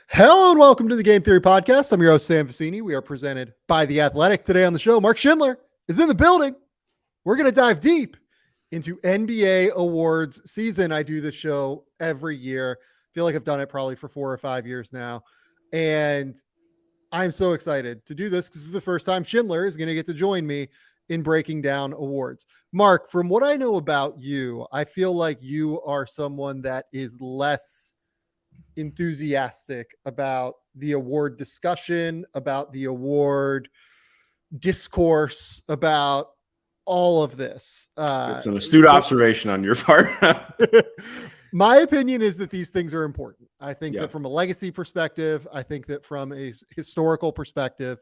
Hello and welcome to the Game Theory Podcast. I'm your host, Sam Vecenie. We are presented by The Athletic. Today on the show, Mark Schindler is in the building. We're going to dive deep into NBA awards season. I do this show every year. Feel like I've done it probably for 4 or 5 years now. And I'm so excited to do this because this is the first time Schindler is going to get to join me in breaking down awards. Mark, from what I know about you, I feel like you are someone that is less enthusiastic about the award discussion, about the award discourse, about all of this. It's an astute observation on your part. My opinion is that these things are important. I think that from a legacy perspective, I think that from a historical perspective,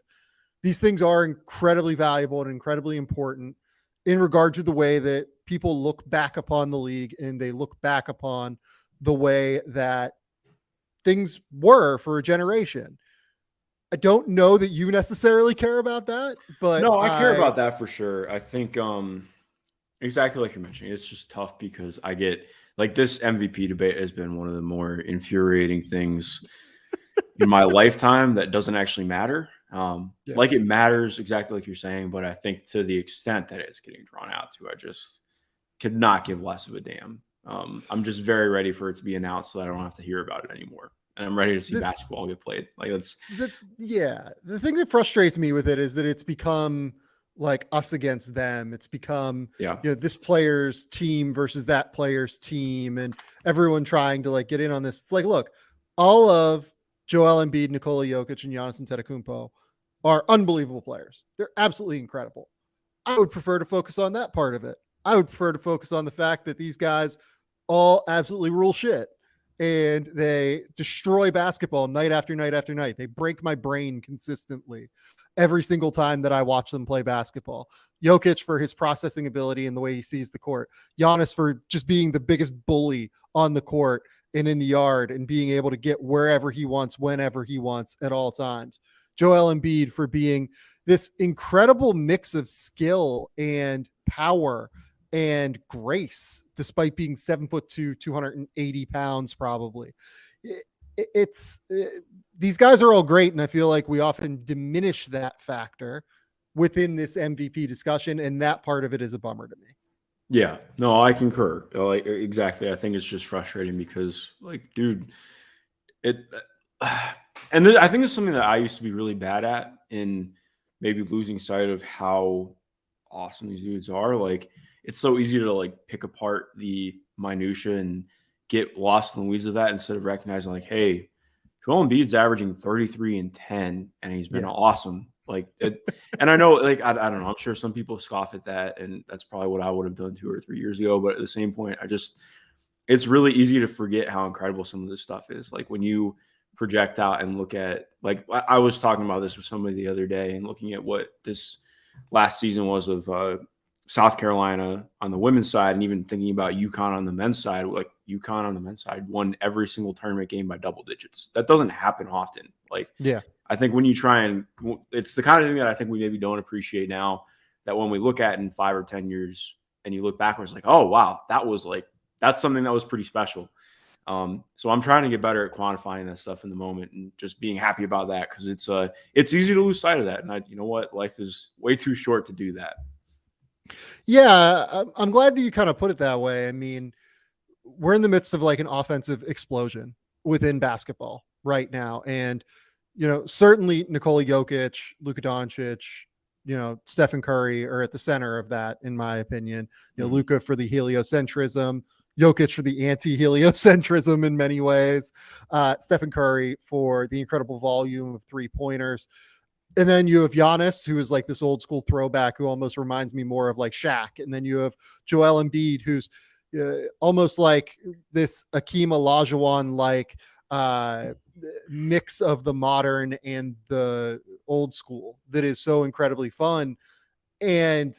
these things are incredibly valuable and incredibly important in regard to the way that people look back upon the league and they look back upon the way that things were for a generation. I don't know that you necessarily care about that, but no, I care about that for sure. I think exactly like you're mentioning, it's just tough because I get like this MVP debate has been one of the more infuriating things in my lifetime that doesn't actually matter. Like it matters exactly like you're saying, but I think to the extent that it's getting drawn out to, I just could not give less of a damn. I'm just very ready for it to be announced so that I don't have to hear about it anymore. And I'm ready to see basketball get played. Like that's the thing that frustrates me with it is that it's become like us against them. It's become this player's team versus that player's team, and everyone trying to like get in on this. It's like, look, all of Joel Embiid, Nikola Jokic, and Giannis Antetokounmpo are unbelievable players. They're absolutely incredible. I would prefer to focus on that part of it. I would prefer to focus on the fact that these guys all absolutely rule shit and they destroy basketball night after night after night. They break my brain consistently every single time that I watch them play basketball. Jokic for his processing ability and the way he sees the court. Giannis for just being the biggest bully on the court and in the yard and being able to get wherever he wants, whenever he wants at all times. Joel Embiid for being this incredible mix of skill and power and grace, despite being 7'2", 280 pounds, probably. These guys are all great. And I feel like we often diminish that factor within this MVP discussion. And that part of it is a bummer to me. Yeah, no, I concur. Like exactly. I think it's just frustrating because like, dude, I think it's something that I used to be really bad at in maybe losing sight of how awesome these dudes are. Like, it's so easy to like pick apart the minutia and get lost in the weeds of that instead of recognizing like, hey, Joel Embiid's averaging 33 and 10, and he's been awesome. Like, and I know, like, I don't know. I'm sure some people scoff at that, and that's probably what I would have done 2 or 3 years ago. But at the same point, it's really easy to forget how incredible some of this stuff is. Like when you project out and look at, like, I was talking about this with somebody the other day and looking at what this last season was of South Carolina on the women's side, and even thinking about UConn on the men's side. Like UConn on the men's side won every single tournament game by double digits. That doesn't happen often. Like, I think when you try and it's the kind of thing that I think we maybe don't appreciate now, that when we look at in 5 or 10 years and you look backwards, like, oh, wow, that's something that was pretty special. So I'm trying to get better at quantifying that stuff in the moment and just being happy about that. Cause it's easy to lose sight of that. And you know what? Life is way too short to do that. Yeah, I'm glad that you kind of put it that way. I mean, we're in the midst of like an offensive explosion within basketball right now. And, certainly Nikola Jokic, Luka Doncic, Stephen Curry are at the center of that, in my opinion. Luka for the heliocentrism, Jokic for the anti-heliocentrism in many ways, Stephen Curry for the incredible volume of 3-pointers. And then you have Giannis, who is like this old school throwback who almost reminds me more of like Shaq. And then you have Joel Embiid, who's almost like this Akeem Olajuwon like mix of the modern and the old school that is so incredibly fun. And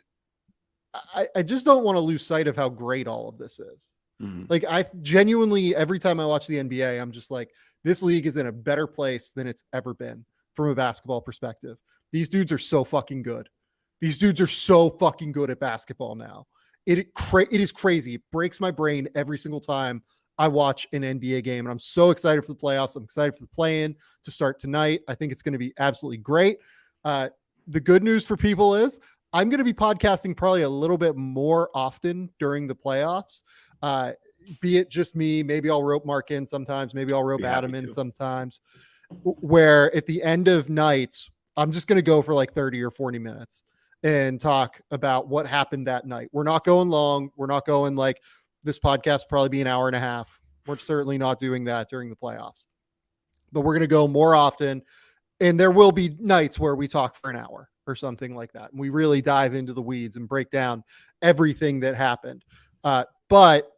I just don't want to lose sight of how great all of this is. Mm-hmm. Like I genuinely, every time I watch the NBA, I'm just like, this league is in a better place than it's ever been. From a basketball perspective, these dudes are so fucking good. These dudes are so fucking good at basketball now. It is crazy. It breaks my brain every single time I watch an NBA game. And I'm so excited for the playoffs. I'm excited for the play-in to start tonight. I think it's going to be absolutely great. The good news for people is I'm going to be podcasting probably a little bit more often during the playoffs. Be it just me, maybe I'll rope Mark in sometimes, maybe I'll rope Adam in sometimes, where at the end of nights, I'm just going to go for like 30 or 40 minutes and talk about what happened that night. We're not going long. We're not going like this podcast probably be an hour and a half. We're certainly not doing that during the playoffs, but we're going to go more often. And there will be nights where we talk for an hour or something like that. And we really dive into the weeds and break down everything that happened. But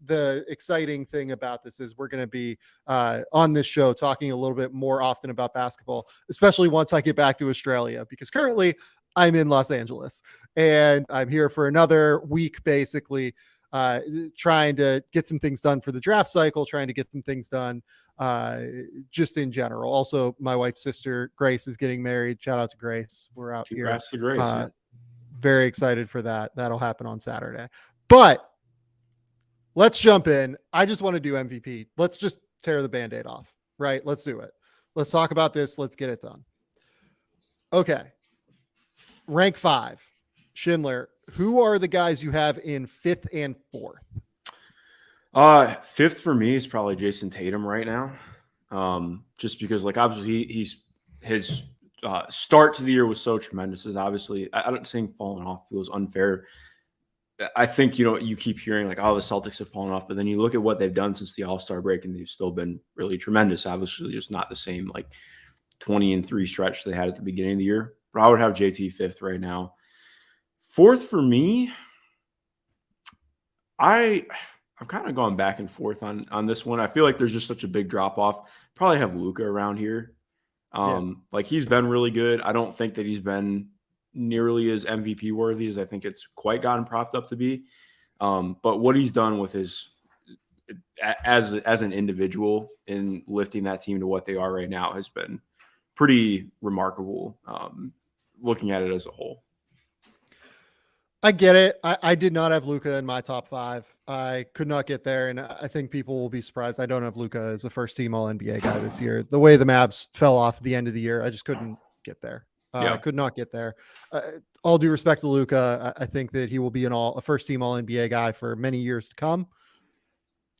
the exciting thing about this is we're going to be on this show talking a little bit more often about basketball, especially once I get back to Australia, because currently I'm in Los Angeles and I'm here for another week, basically trying to get some things done for the draft cycle, trying to get some things done just in general. Also, my wife's sister, Grace, is getting married. Shout out to Grace. We're out Congrats here. To Grace, yeah. Very excited for that. That'll happen on Saturday. But let's jump in. I just want to do MVP. Let's just tear the Band-Aid off, right? Let's do it. Let's talk about this. Let's get it done. Okay. Rank 5, Schindler. Who are the guys you have in 5th and 4th? 5th for me is probably Jason Tatum right now. Just because, like, obviously his start to the year was so tremendous. Is obviously, I don't think falling off feels unfair. I think, you keep hearing like, oh, the Celtics have fallen off, but then you look at what they've done since the All-Star break and they've still been really tremendous. Obviously just not the same like 20-3 stretch they had at the beginning of the year, but I would have JT 5th right now. 4th for me, I've kind of gone back and forth on this one. I feel like there's just such a big drop off. Probably have Luka around here. Like he's been really good. I don't think that he's been nearly as MVP worthy as I think it's quite gotten propped up to be. But what he's done with his as an individual in lifting that team to what they are right now has been pretty remarkable. Looking at it as a whole. I get it. I did not have Luka in my top 5. I could not get there, and I think people will be surprised. I don't have Luka as a first-team All-NBA guy this year. The way the Mavs fell off at the end of the year, I just couldn't get there. I could not get there. All due respect to Luka, I think that he will be a first-team All-NBA guy for many years to come.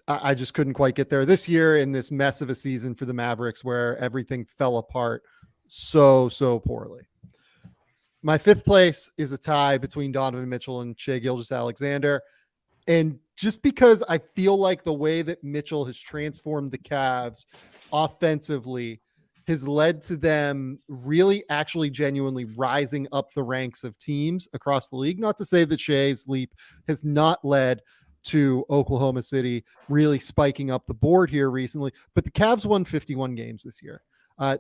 I just couldn't quite get there this year in this mess of a season for the Mavericks where everything fell apart so poorly. My 5th place is a tie between Donovan Mitchell and Shai Gilgeous-Alexander. And just because I feel like the way that Mitchell has transformed the Cavs offensively has led to them really actually genuinely rising up the ranks of teams across the league. Not to say that Shai's leap has not led to Oklahoma City really spiking up the board here recently, but the Cavs won 51 games this year.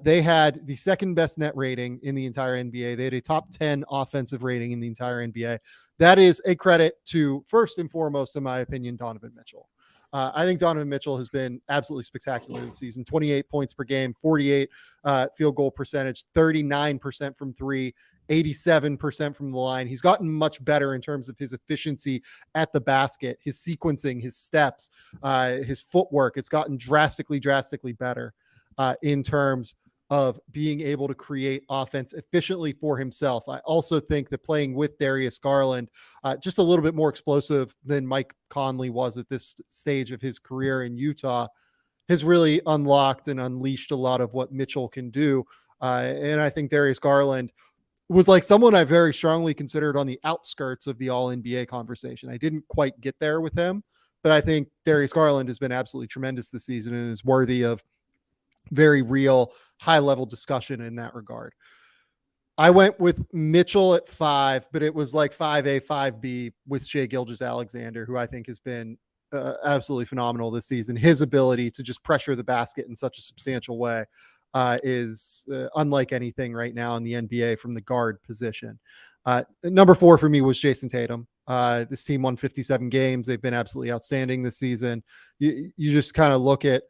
They had the second best net rating in the entire NBA. They had a top 10 offensive rating in the entire NBA. That is a credit to, first and foremost, in my opinion, Donovan Mitchell. I think Donovan Mitchell has been absolutely spectacular this season. 28 points per game, 48 field goal percentage, 39% from 3, 87% from the line. He's gotten much better in terms of his efficiency at the basket, his sequencing, his steps, his footwork. It's gotten drastically better in terms of being able to create offense efficiently for himself. I also think that playing with Darius Garland, just a little bit more explosive than Mike Conley was at this stage of his career in Utah, has really unlocked and unleashed a lot of what Mitchell can do. And I think Darius Garland was like someone I very strongly considered on the outskirts of the All-NBA conversation. I didn't quite get there with him, but I think Darius Garland has been absolutely tremendous this season and is worthy of very real high-level discussion in that regard. I went with Mitchell at 5, but it was like 5A, 5B with Shai Gilgeous-Alexander, who I think has been absolutely phenomenal this season. His ability to just pressure the basket in such a substantial way is unlike anything right now in the NBA from the guard position. Number 4 for me was Jason Tatum. This team won 57 games. They've been absolutely outstanding this season. You just kind of look at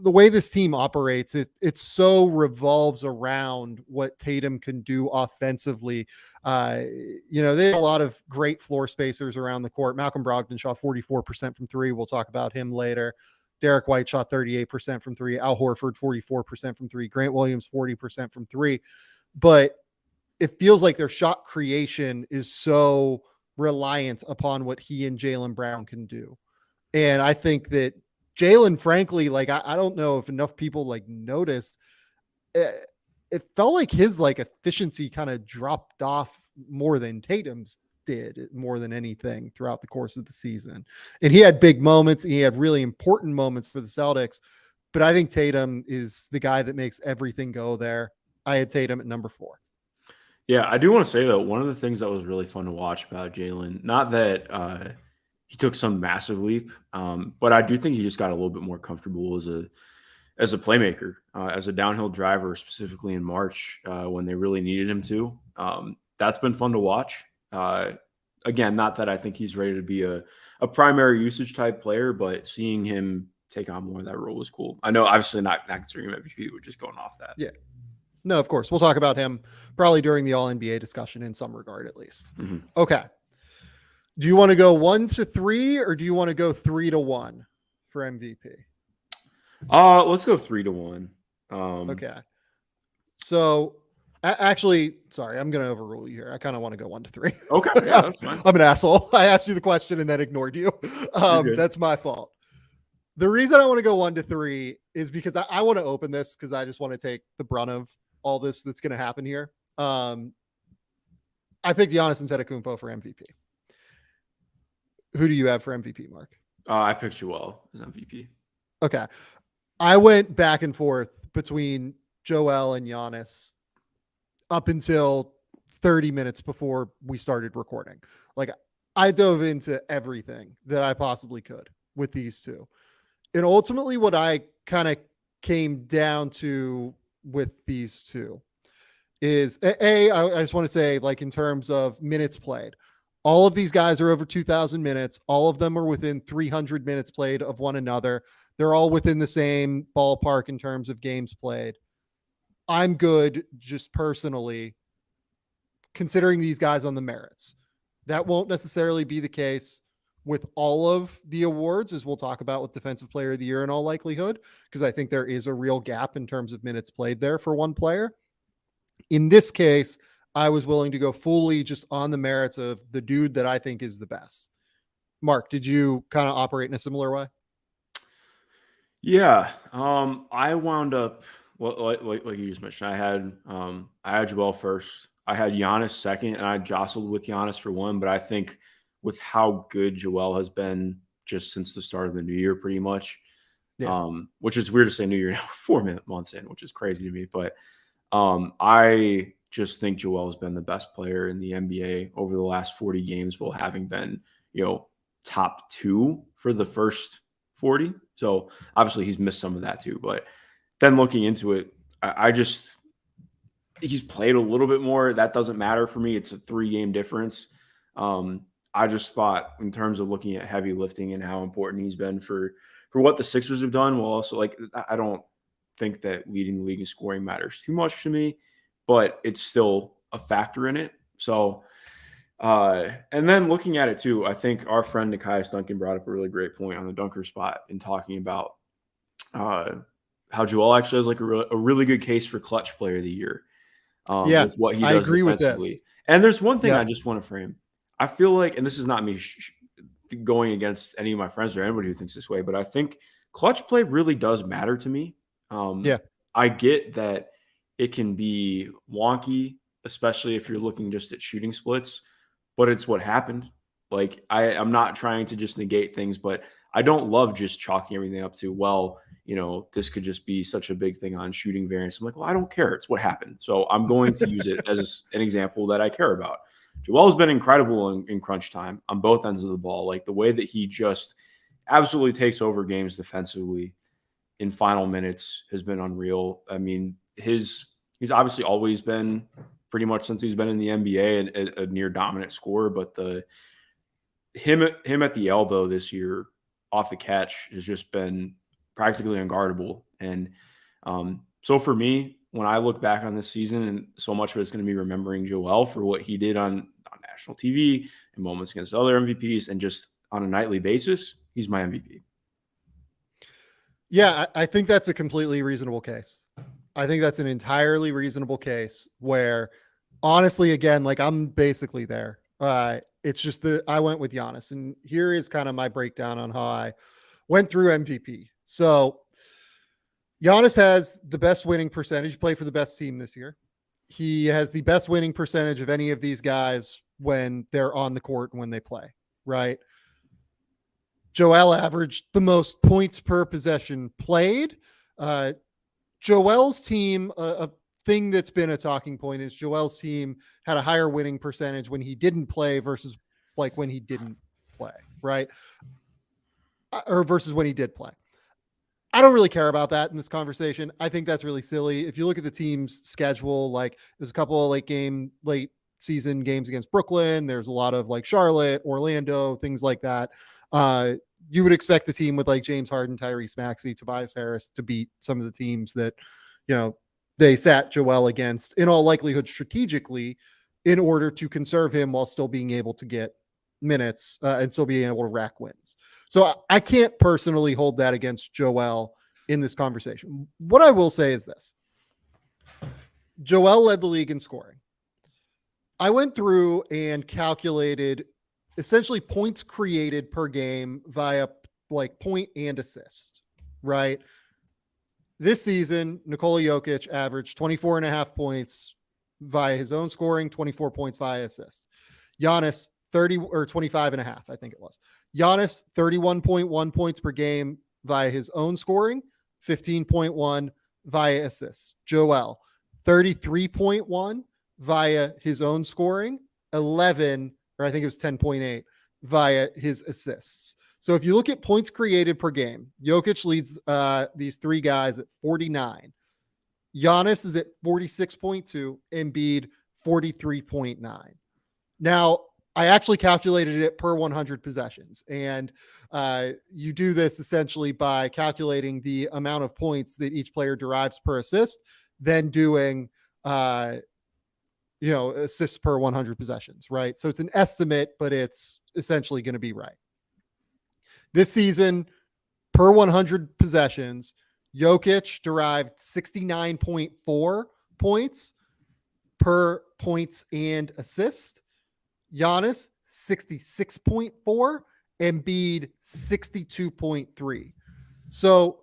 the way this team operates, it so revolves around what Tatum can do offensively. You know, they have a lot of great floor spacers around the court. Malcolm Brogdon shot 44% from three. We'll talk about him later. Derek White shot 38% from three. Al Horford, 44% from three. Grant Williams, 40% from three. But it feels like their shot creation is so reliant upon what he and Jaylen Brown can do. And I think that Jaylen, frankly, like, I don't know if enough people like noticed, it felt like his like efficiency kind of dropped off more than Tatum's did, more than anything throughout the course of the season. And he had big moments. And he had really important moments for the Celtics, but I think Tatum is the guy that makes everything go there. I had Tatum at number 4. Yeah, I do want to say, though, one of the things that was really fun to watch about Jaylen, not that he took some massive leap, but I do think he just got a little bit more comfortable as a playmaker, as a downhill driver, specifically in March when they really needed him to. That's been fun to watch. Again, not that I think he's ready to be a primary usage type player, but seeing him take on more of that role was cool. I know, obviously, not considering him MVP, we're just going off that. Yeah. No, of course. We'll talk about him probably during the All-NBA discussion in some regard, at least. Mm-hmm. Okay. Do you want to go 1 to 3 or do you want to go 3 to 1 for MVP? Let's go 3 to 1. Okay. So actually, sorry, I'm going to overrule you here. I kind of want to go 1 to 3. Okay. Yeah, that's fine. I'm an asshole. I asked you the question and then ignored you. That's my fault. The reason I want to go 1 to 3 is because I want to open this because I just want to take the brunt of all this that's going to happen here. I picked Giannis Antetokounmpo for MVP. Who do you have for MVP, Mark? I picked Joel as MVP. Okay. I went back and forth between Joel and Giannis up until 30 minutes before we started recording. Like, I dove into everything that I possibly could with these two. And ultimately what I kind of came down to with these two is I just want to say, like, in terms of minutes played, all of these guys are over 2,000 minutes. All of them are within 300 minutes played of one another. They're all within the same ballpark in terms of games played. I'm good just personally considering these guys on the merits. That won't necessarily be the case with all of the awards, as we'll talk about with Defensive Player of the Year in all likelihood, because I think there is a real gap in terms of minutes played there for one player. In this case, I was willing to go fully just on the merits of the dude that I think is the best. Mark, did you kind of operate in a similar way? Yeah. I wound up, well, like you just mentioned, I had Joel first. I had Giannis second, and I jostled with Giannis for 1, but I think with how good Joel has been just since the start of the new year, pretty much, which is weird to say new year now, 4 months in, which is crazy to me. But I just think Joel has been the best player in the NBA over the last 40 games, while having been, top 2 for the first 40. So obviously he's missed some of that too. But then looking into it, he's played a little bit more. That doesn't matter for me. It's a 3-game difference. I just thought, in terms of looking at heavy lifting and how important he's been for what the Sixers have done, well, also, like, I don't think that leading the league in scoring matters too much to me, but it's still a factor in it. So, and then looking at it too, I think our friend Nikias Duncan brought up a really great point on the dunker spot in talking about how Joel actually has like a really good case for clutch player of the year. With what he does, I agree with this. And there's one thing I just want to frame. I feel like, and this is not me going against any of my friends or anybody who thinks this way, but I think clutch play really does matter to me. I get that it can be wonky, especially if you're looking just at shooting splits, but it's what happened. Like, I'm not trying to just negate things, but I don't love just chalking everything up to, well, this could just be such a big thing on shooting variance. I'm like, well, I don't care. It's what happened. So I'm going to use it as an example that I care about. Joel has been incredible in crunch time on both ends of the ball. Like, the way that he just absolutely takes over games defensively in final minutes has been unreal. I mean, he's obviously always been, pretty much since he's been in the NBA, a near dominant scorer, but him at the elbow this year off the catch has just been practically unguardable. And so for me, when I look back on this season, and so much of it's going to be remembering Joel for what he did on national TV and moments against other MVPs, and just on a nightly basis, he's my MVP. Yeah, I think that's a completely reasonable case. I think that's an entirely reasonable case where, honestly, again, like I'm basically there. It's just I went with Giannis, and here is kind of my breakdown on how I went through MVP. So Giannis has the best winning percentage, play for the best team this year. He has the best winning percentage of any of these guys when they're on the court and when they play, right? Joel averaged the most points per possession played. Joel's team, a thing that's been a talking point is Joel's team had a higher winning percentage when he didn't play versus like when he didn't play, right? Or versus when he did play. I don't really care about that in this conversation. I think that's really silly. If you look at the team's schedule, like there's a couple of late season games against Brooklyn. There's a lot of like Charlotte, Orlando, things like that. You would expect the team with like James Harden, Tyrese Maxey, Tobias Harris to beat some of the teams that, they sat Joel against in all likelihood strategically in order to conserve him while still being able to get minutes and still being able to rack wins. So I can't personally hold that against Joel in this conversation. What I will say is this. Joel led the league in scoring. I went through and calculated essentially points created per game via like point and assist, right? This season, Nikola Jokic averaged 24.5 points via his own scoring, 24 points via assist. Giannis 25.5, I think it was. Giannis 31.1 points per game via his own scoring, 15.1 via assists. Joel 33.1 via his own scoring, 11, or I think it was 10.8 via his assists. So if you look at points created per game, Jokic leads these three guys at 49. Giannis is at 46.2, Embiid 43.9. Now, I actually calculated it per 100 possessions. And you do this essentially by calculating the amount of points that each player derives per assist, then doing, assists per 100 possessions, right? So it's an estimate, but it's essentially going to be right. This season, per 100 possessions, Jokic derived 69.4 points per points and assist. Giannis, 66.4, Embiid, 62.3. So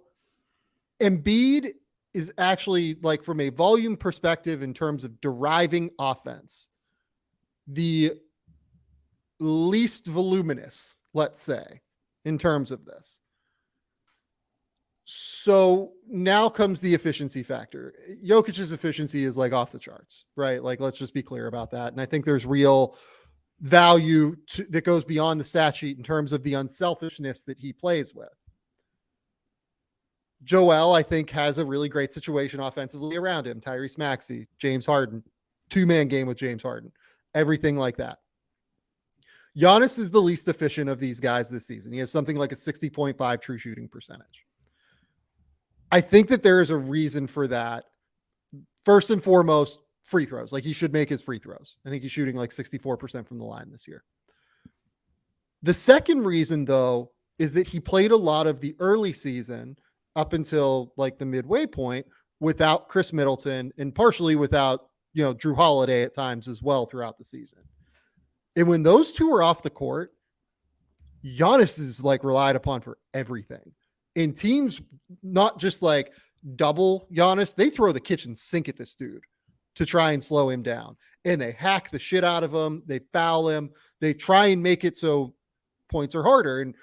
Embiid is actually, like, from a volume perspective in terms of deriving offense, the least voluminous, let's say, in terms of this. So now comes the efficiency factor. Jokic's efficiency is like off the charts, right? Like, let's just be clear about that. And I think there's real value that goes beyond the stat sheet in terms of the unselfishness that he plays with. Joel, I think, has a really great situation offensively around him. Tyrese Maxey, James Harden, two-man game with James Harden, everything like that. Giannis is the least efficient of these guys this season. He has something like a 60.5 true shooting percentage. I think that there is a reason for that. First and foremost, free throws. Like, he should make his free throws. I think he's shooting like 64% from the line this year. The second reason, though, is that he played a lot of the early season up until like the midway point without Chris Middleton and partially without, Drew Holiday at times as well throughout the season. And when those two are off the court, Giannis is like relied upon for everything. And teams not just like double Giannis, they throw the kitchen sink at this dude to try and slow him down. And they hack the shit out of him. They foul him. They try and make it so points are harder. And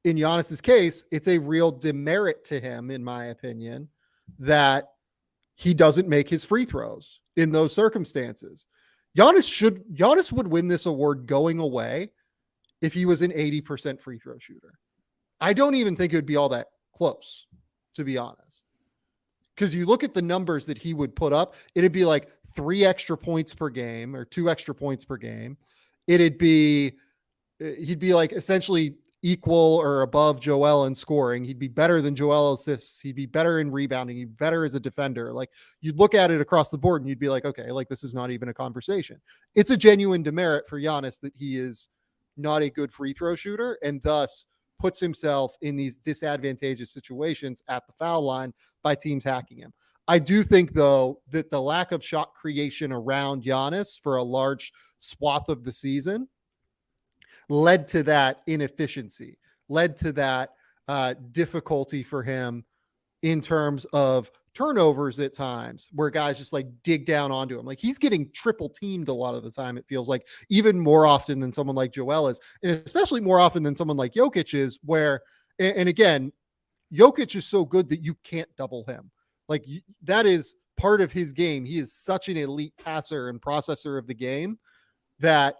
in Giannis's case, it's a real demerit to him, in my opinion, that he doesn't make his free throws in those circumstances. Giannis would win this award going away if he was an 80% free throw shooter. I don't even think it would be all that close, to be honest. Because you look at the numbers that he would put up, it'd be like 3 extra points per game or 2 extra points per game. He'd be like essentially equal or above Joel in scoring. He'd be better than Joel assists. He'd be better in rebounding. He'd be better as a defender. Like, you'd look at it across the board and you'd be like, okay, like, this is not even a conversation. It's a genuine demerit for Giannis that he is not a good free throw shooter and thus puts himself in these disadvantageous situations at the foul line by teams hacking him. I do think, though, that the lack of shot creation around Giannis for a large swath of the season led to that inefficiency, led to that difficulty for him in terms of turnovers at times where guys just like dig down onto him. Like, he's getting triple teamed a lot of the time, it feels like, even more often than someone like Joel is, and especially more often than someone like Jokic is, where, and again, Jokic is so good that you can't double him. Like, that is part of his game. He is such an elite passer and processor of the game that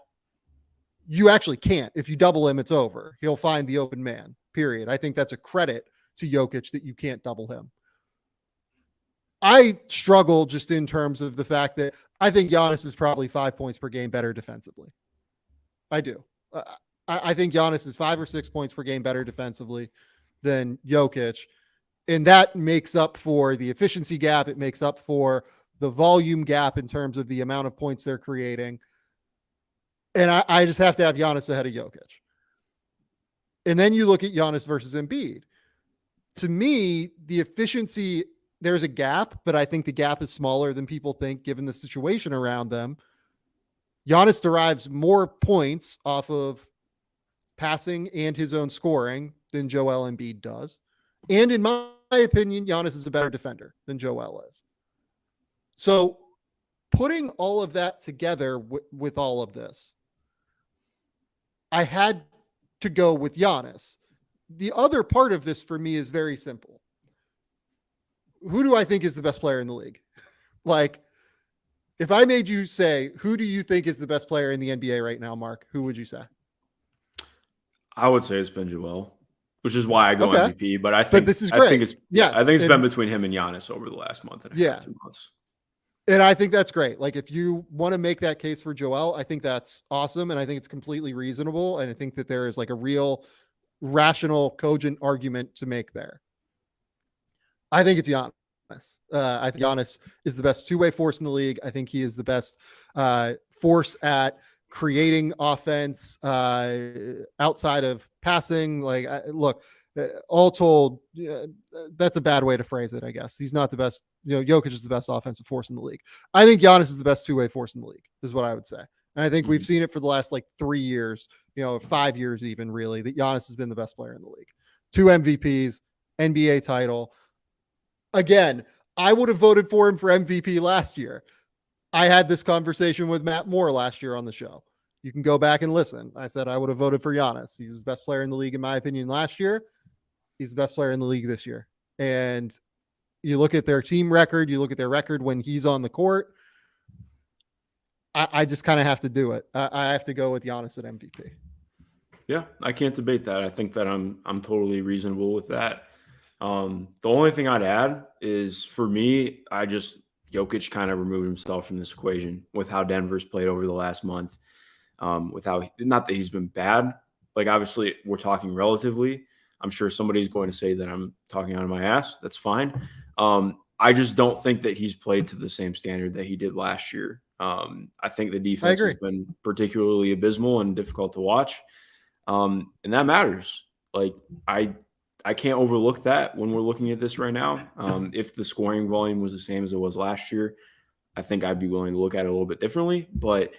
you actually can't. If you double him, it's over. He'll find the open man, period. I think that's a credit to Jokic that you can't double him. I struggle just in terms of the fact that I think Giannis is probably 5 points per game better defensively. I do. I think Giannis is 5 or 6 points per game better defensively than Jokic. And that makes up for the efficiency gap. It makes up for the volume gap in terms of the amount of points they're creating. And I just have to have Giannis ahead of Jokic. And then you look at Giannis versus Embiid. To me, the efficiency, there's a gap, but I think the gap is smaller than people think given the situation around them. Giannis derives more points off of passing and his own scoring than Joel Embiid does. And in my opinion, Giannis is a better defender than Joel is. So putting all of that together with all of this, I had to go with Giannis. The other part of this for me is very simple. Who do I think is the best player in the league? Like, if I made you say, who do you think is the best player in the NBA right now, Mark, who would you say? I would say it's been Joel, which is why I go Okay. MVP. But I think this is great. I think it's yes. I think it's been between him and Giannis over the last month and a half, 2 months. And I think that's great. Like, if you want to make that case for Joel, I think that's awesome. And I think it's completely reasonable. And I think that there is like a real rational, cogent argument to make there. I think it's Giannis. I think Giannis is the best two-way force in the league. I think he is the best force at creating offense outside of passing. Like, look, all told, that's a bad way to phrase it, I guess. He's not the best. Jokic is the best offensive force in the league. I think Giannis is the best two-way force in the league, is what I would say. And I think we've seen it for the last 3 years, 5 years even, really, that Giannis has been the best player in the league. 2 MVPs, NBA title. Again, I would have voted for him for MVP last year. I had this conversation with Matt Moore last year on the show. You can go back and listen. I said I would have voted for Giannis. He was the best player in the league, in my opinion, last year. He's the best player in the league this year. And you look at their team record, you look at their record when he's on the court. I just kind of have to do it. I have to go with Giannis at MVP. Yeah, I can't debate that. I think that I'm totally reasonable with that. The only thing I'd add is, for me, Jokic kind of removed himself from this equation with how Denver's played over the last month. With how, not that he's been bad, like, obviously we're talking relatively. I'm sure somebody's going to say that I'm talking out of my ass. That's fine. I just don't think that he's played to the same standard that he did last year. I think the defense has been particularly abysmal and difficult to watch. And that matters. Like, I can't overlook that when we're looking at this right now. If the scoring volume was the same as it was last year, I think I'd be willing to look at it a little bit differently. But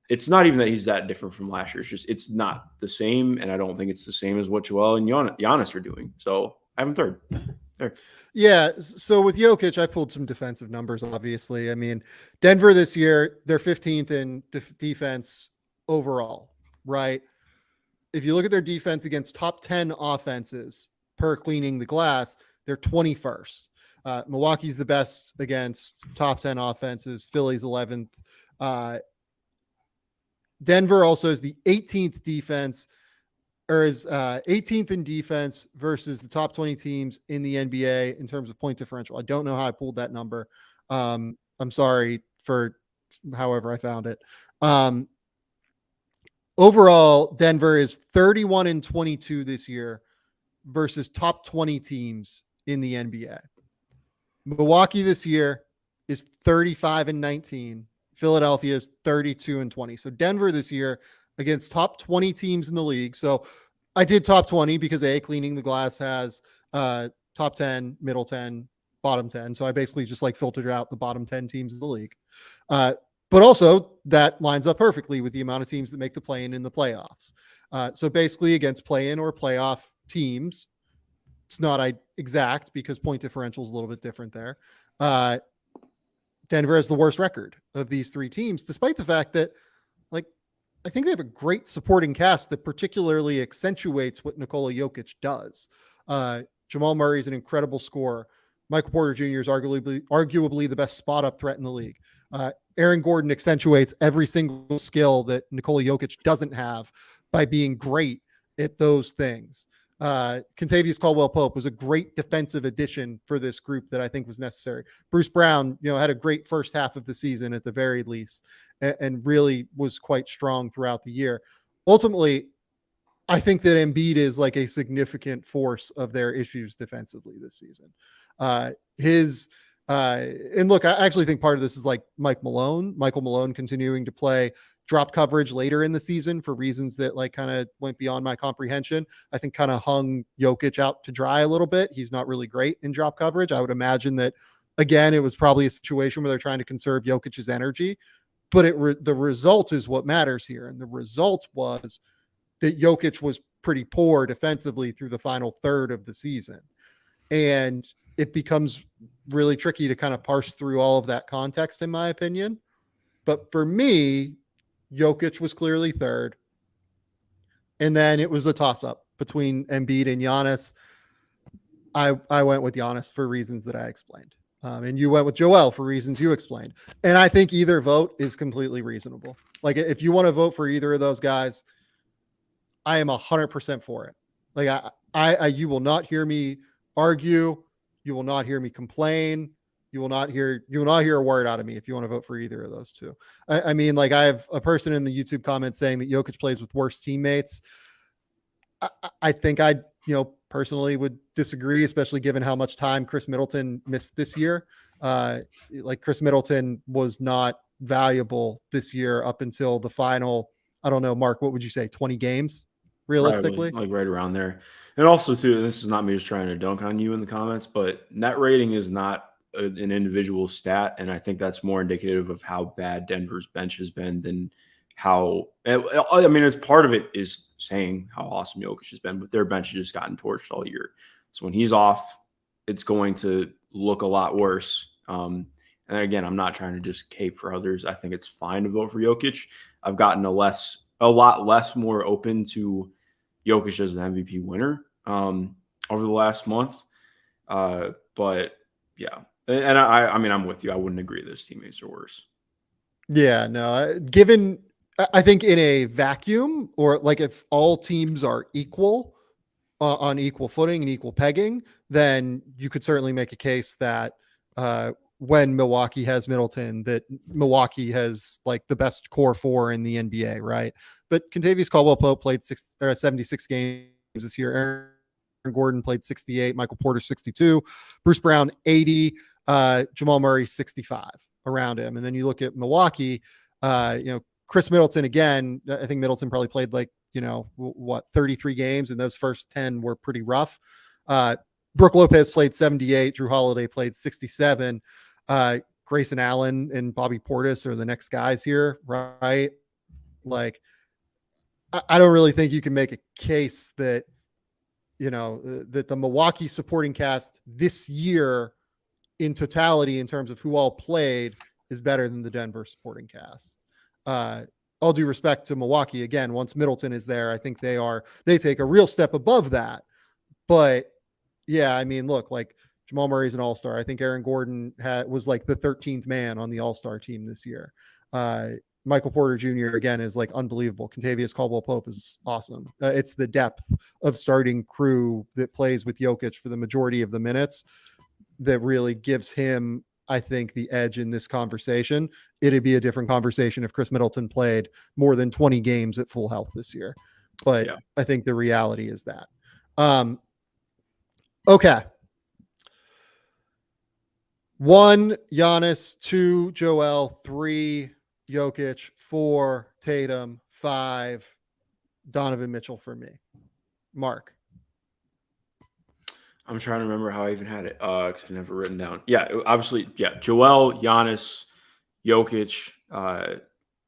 it's not even that he's that different from last year. It's just, it's not the same. And I don't think it's the same as what Joel and Giannis are doing. So I have him third. There. Yeah. So with Jokic, I pulled some defensive numbers, obviously. I mean, Denver this year, they're 15th in defense overall, right? If you look at their defense against top 10 offenses per cleaning the glass, they're 21st. Milwaukee's the best against top 10 offenses. Philly's 11th. Denver also is the 18th defense, or is 18th in defense versus the top 20 teams in the NBA in terms of point differential. I don't know how I pulled that number. I'm sorry for however I found it. overall, Denver is 31-22 this year versus top 20 teams in the NBA. Milwaukee this year is 35-19. Philadelphia is 32-20. So Denver this year against top 20 teams in the league. So I did top 20 because Cleaning the Glass has top 10, middle 10, bottom 10. So I basically just like filtered out the bottom 10 teams in the league. But also that lines up perfectly with the amount of teams that make the play-in the playoffs. So basically against play-in or playoff teams, it's not exact because point differential is a little bit different there. Denver has the worst record of these three teams, despite the fact that, like, I think they have a great supporting cast that particularly accentuates what Nikola Jokic does. Jamal Murray is an incredible scorer. Michael Porter Jr. is arguably the best spot up threat in the league. Aaron Gordon accentuates every single skill that Nikola Jokic doesn't have by being great at those things. Kentavious Caldwell-Pope was a great defensive addition for this group that I think was necessary. Bruce Brown, had a great first half of the season at the very least, and really was quite strong throughout the year. Ultimately, I think that Embiid is like a significant force of their issues defensively this season. And look, I actually think part of this is like Michael Malone continuing to play drop coverage later in the season for reasons that like kind of went beyond my comprehension. I think kind of hung Jokic out to dry a little bit. He's not really great in drop coverage. I would imagine that, again, it was probably a situation where they're trying to conserve Jokic's energy, but the result is what matters here. And the result was that Jokic was pretty poor defensively through the final third of the season. And it becomes really tricky to kind of parse through all of that context, in my opinion. But for me, Jokic was clearly third. And then it was a toss-up between Embiid and Giannis. I went with Giannis for reasons that I explained. And you went with Joel for reasons you explained. And I think either vote is completely reasonable. Like, if you want to vote for either of those guys, I am 100% for it. Like, you will not hear me argue. You will not hear me complain. You will not hear a word out of me if you want to vote for either of those two. I mean, like, I have a person in the YouTube comments saying that Jokic plays with worse teammates. I think I, personally would disagree, especially given how much time Chris Middleton missed this year. Like, Chris Middleton was not valuable this year up until the final, I don't know, Mark, what would you say, 20 games? Realistically, right around there. And also too, and this is not me just trying to dunk on you in the comments, but net rating is not an individual stat, and I think that's more indicative of how bad Denver's bench has been than how. I mean, as part of it is saying how awesome Jokic has been, but their bench has just gotten torched all year. So when he's off, it's going to look a lot worse. And again, I'm not trying to just cape for others. I think it's fine to vote for Jokic. I've gotten a lot less more open to Jokic as the MVP winner over the last month. But yeah, and I mean, I'm with you. I wouldn't agree that his teammates are worse. Yeah, no, I think in a vacuum, or like if all teams are equal on equal footing and equal pegging, then you could certainly make a case that when Milwaukee has Middleton, that Milwaukee has like the best core four in the NBA, right? But Kentavious Caldwell-Pope played 76 games this year. Aaron Gordon played 68, Michael Porter 62, Bruce Brown 80, Jamal Murray 65 around him. And then you look at Milwaukee, Chris Middleton again. I think Middleton probably played like 33 games, and those first 10 were pretty rough. Brook Lopez played 78, Drew Holiday played 67. Grayson Allen and Bobby Portis are the next guys here, right? Like, I don't really think you can make a case that, that the Milwaukee supporting cast this year in totality in terms of who all played is better than the Denver supporting cast. All due respect to Milwaukee, again, once Middleton is there, I think they take a real step above that. But yeah, I mean, look, like, Jamal Murray's an all-star. I think Aaron Gordon was like the 13th man on the all-star team this year. Michael Porter Jr. again is like unbelievable. Kentavious Caldwell-Pope is awesome. It's the depth of starting crew that plays with Jokic for the majority of the minutes that really gives him, I think, the edge in this conversation. It'd be a different conversation if Chris Middleton played more than 20 games at full health this year. But Yeah. I think the reality is that. Okay. 1, Giannis, 2, Joel, 3, Jokic, 4, Tatum, 5, Donovan Mitchell for me. Mark. I'm trying to remember how I even had it because I never written down. Yeah, obviously, yeah. Joel, Giannis, Jokic,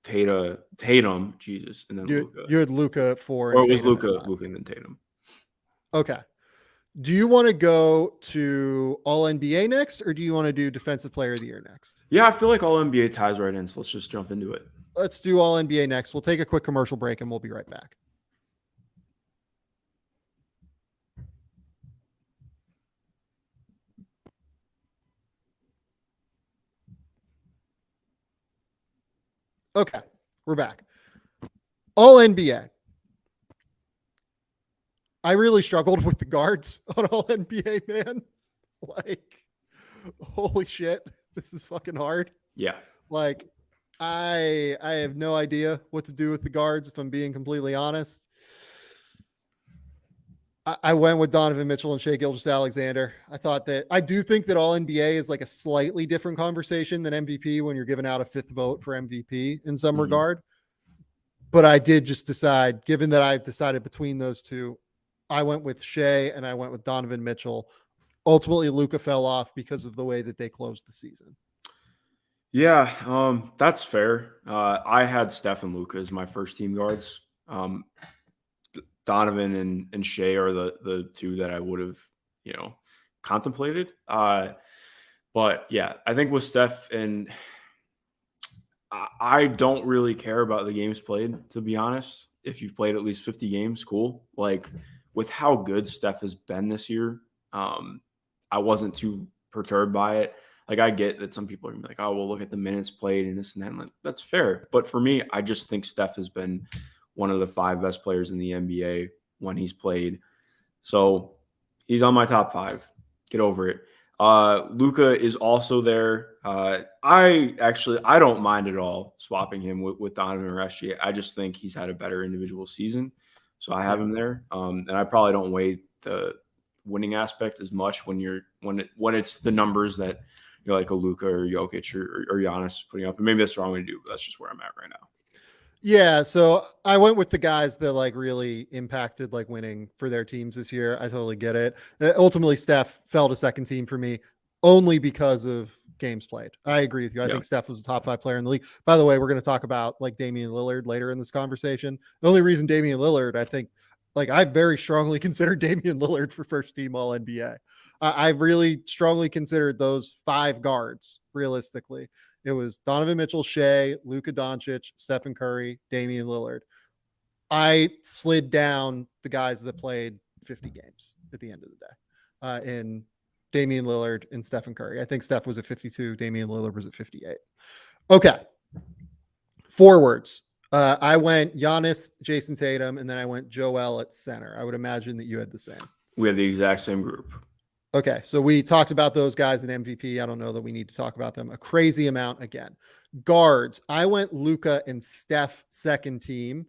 Tatum, Jesus, and then Luka. You had Luka 4 Or and it was Tatum Luka, and then Tatum. Okay. Do you want to go to All NBA next, or do you want to do Defensive Player of the Year next? Yeah, I feel like All NBA ties right in, so let's just jump into it. Let's do All NBA next. We'll take a quick commercial break and we'll be right back. Okay, we're back. All NBA. I really struggled with the guards on All NBA, man. Like, holy shit, this is fucking hard. Yeah. Like, I have no idea what to do with the guards, if I'm being completely honest. I went with Donovan Mitchell and Shai Gilgeous-Alexander. I do think that All NBA is like a slightly different conversation than MVP when you're giving out a 5th vote for MVP in some regard. But I did just decide, given that I've decided between those two, I went with Shai and I went with Donovan Mitchell. Ultimately, Luka fell off because of the way that they closed the season. Yeah, that's fair. I had Steph and Luka as my first team guards. Donovan and Shai are the two that I would have, contemplated. But yeah, I think with Steph, and I don't really care about the games played, to be honest. If you've played at least 50 games, cool. Like, with how good Steph has been this year, I wasn't too perturbed by it. Like, I get that some people are gonna be like, oh, well, look at the minutes played and this and that. And like, that's fair. But for me, I just think Steph has been one of the 5 best players in the NBA when he's played. So he's on my top 5. Get over it. Luka is also there. I don't mind at all swapping him with Donovan or SGA. I just think he's had a better individual season. So I have him there. And I probably don't weigh the winning aspect as much when it's the numbers that you're like a Luka or Jokic or Giannis putting up. And maybe that's the wrong way to do, but that's just where I'm at right now. Yeah, so I went with the guys that like really impacted like winning for their teams this year. I totally get it. Ultimately, Steph fell to second team for me only because of games played. I agree with you. I think Steph was a top 5 player in the league. By the way, we're going to talk about like Damian Lillard later in this conversation. The only reason Damian Lillard, I think, like I very strongly considered Damian Lillard for first team All NBA. I really strongly considered those 5 guards realistically. It was Donovan Mitchell, Shai, Luka Doncic, Stephen Curry, Damian Lillard. I slid down the guys that played 50 games at the end of the day in Damian Lillard and Stephen Curry. I think Steph was at 52. Damian Lillard was at 58. Okay. Forwards. I went Giannis, Jason Tatum, and then I went Joel at center. I would imagine that you had the same. We have the exact same group. Okay, so we talked about those guys in MVP. I don't know that we need to talk about them a crazy amount again. Guards, I went Luka and Steph second team.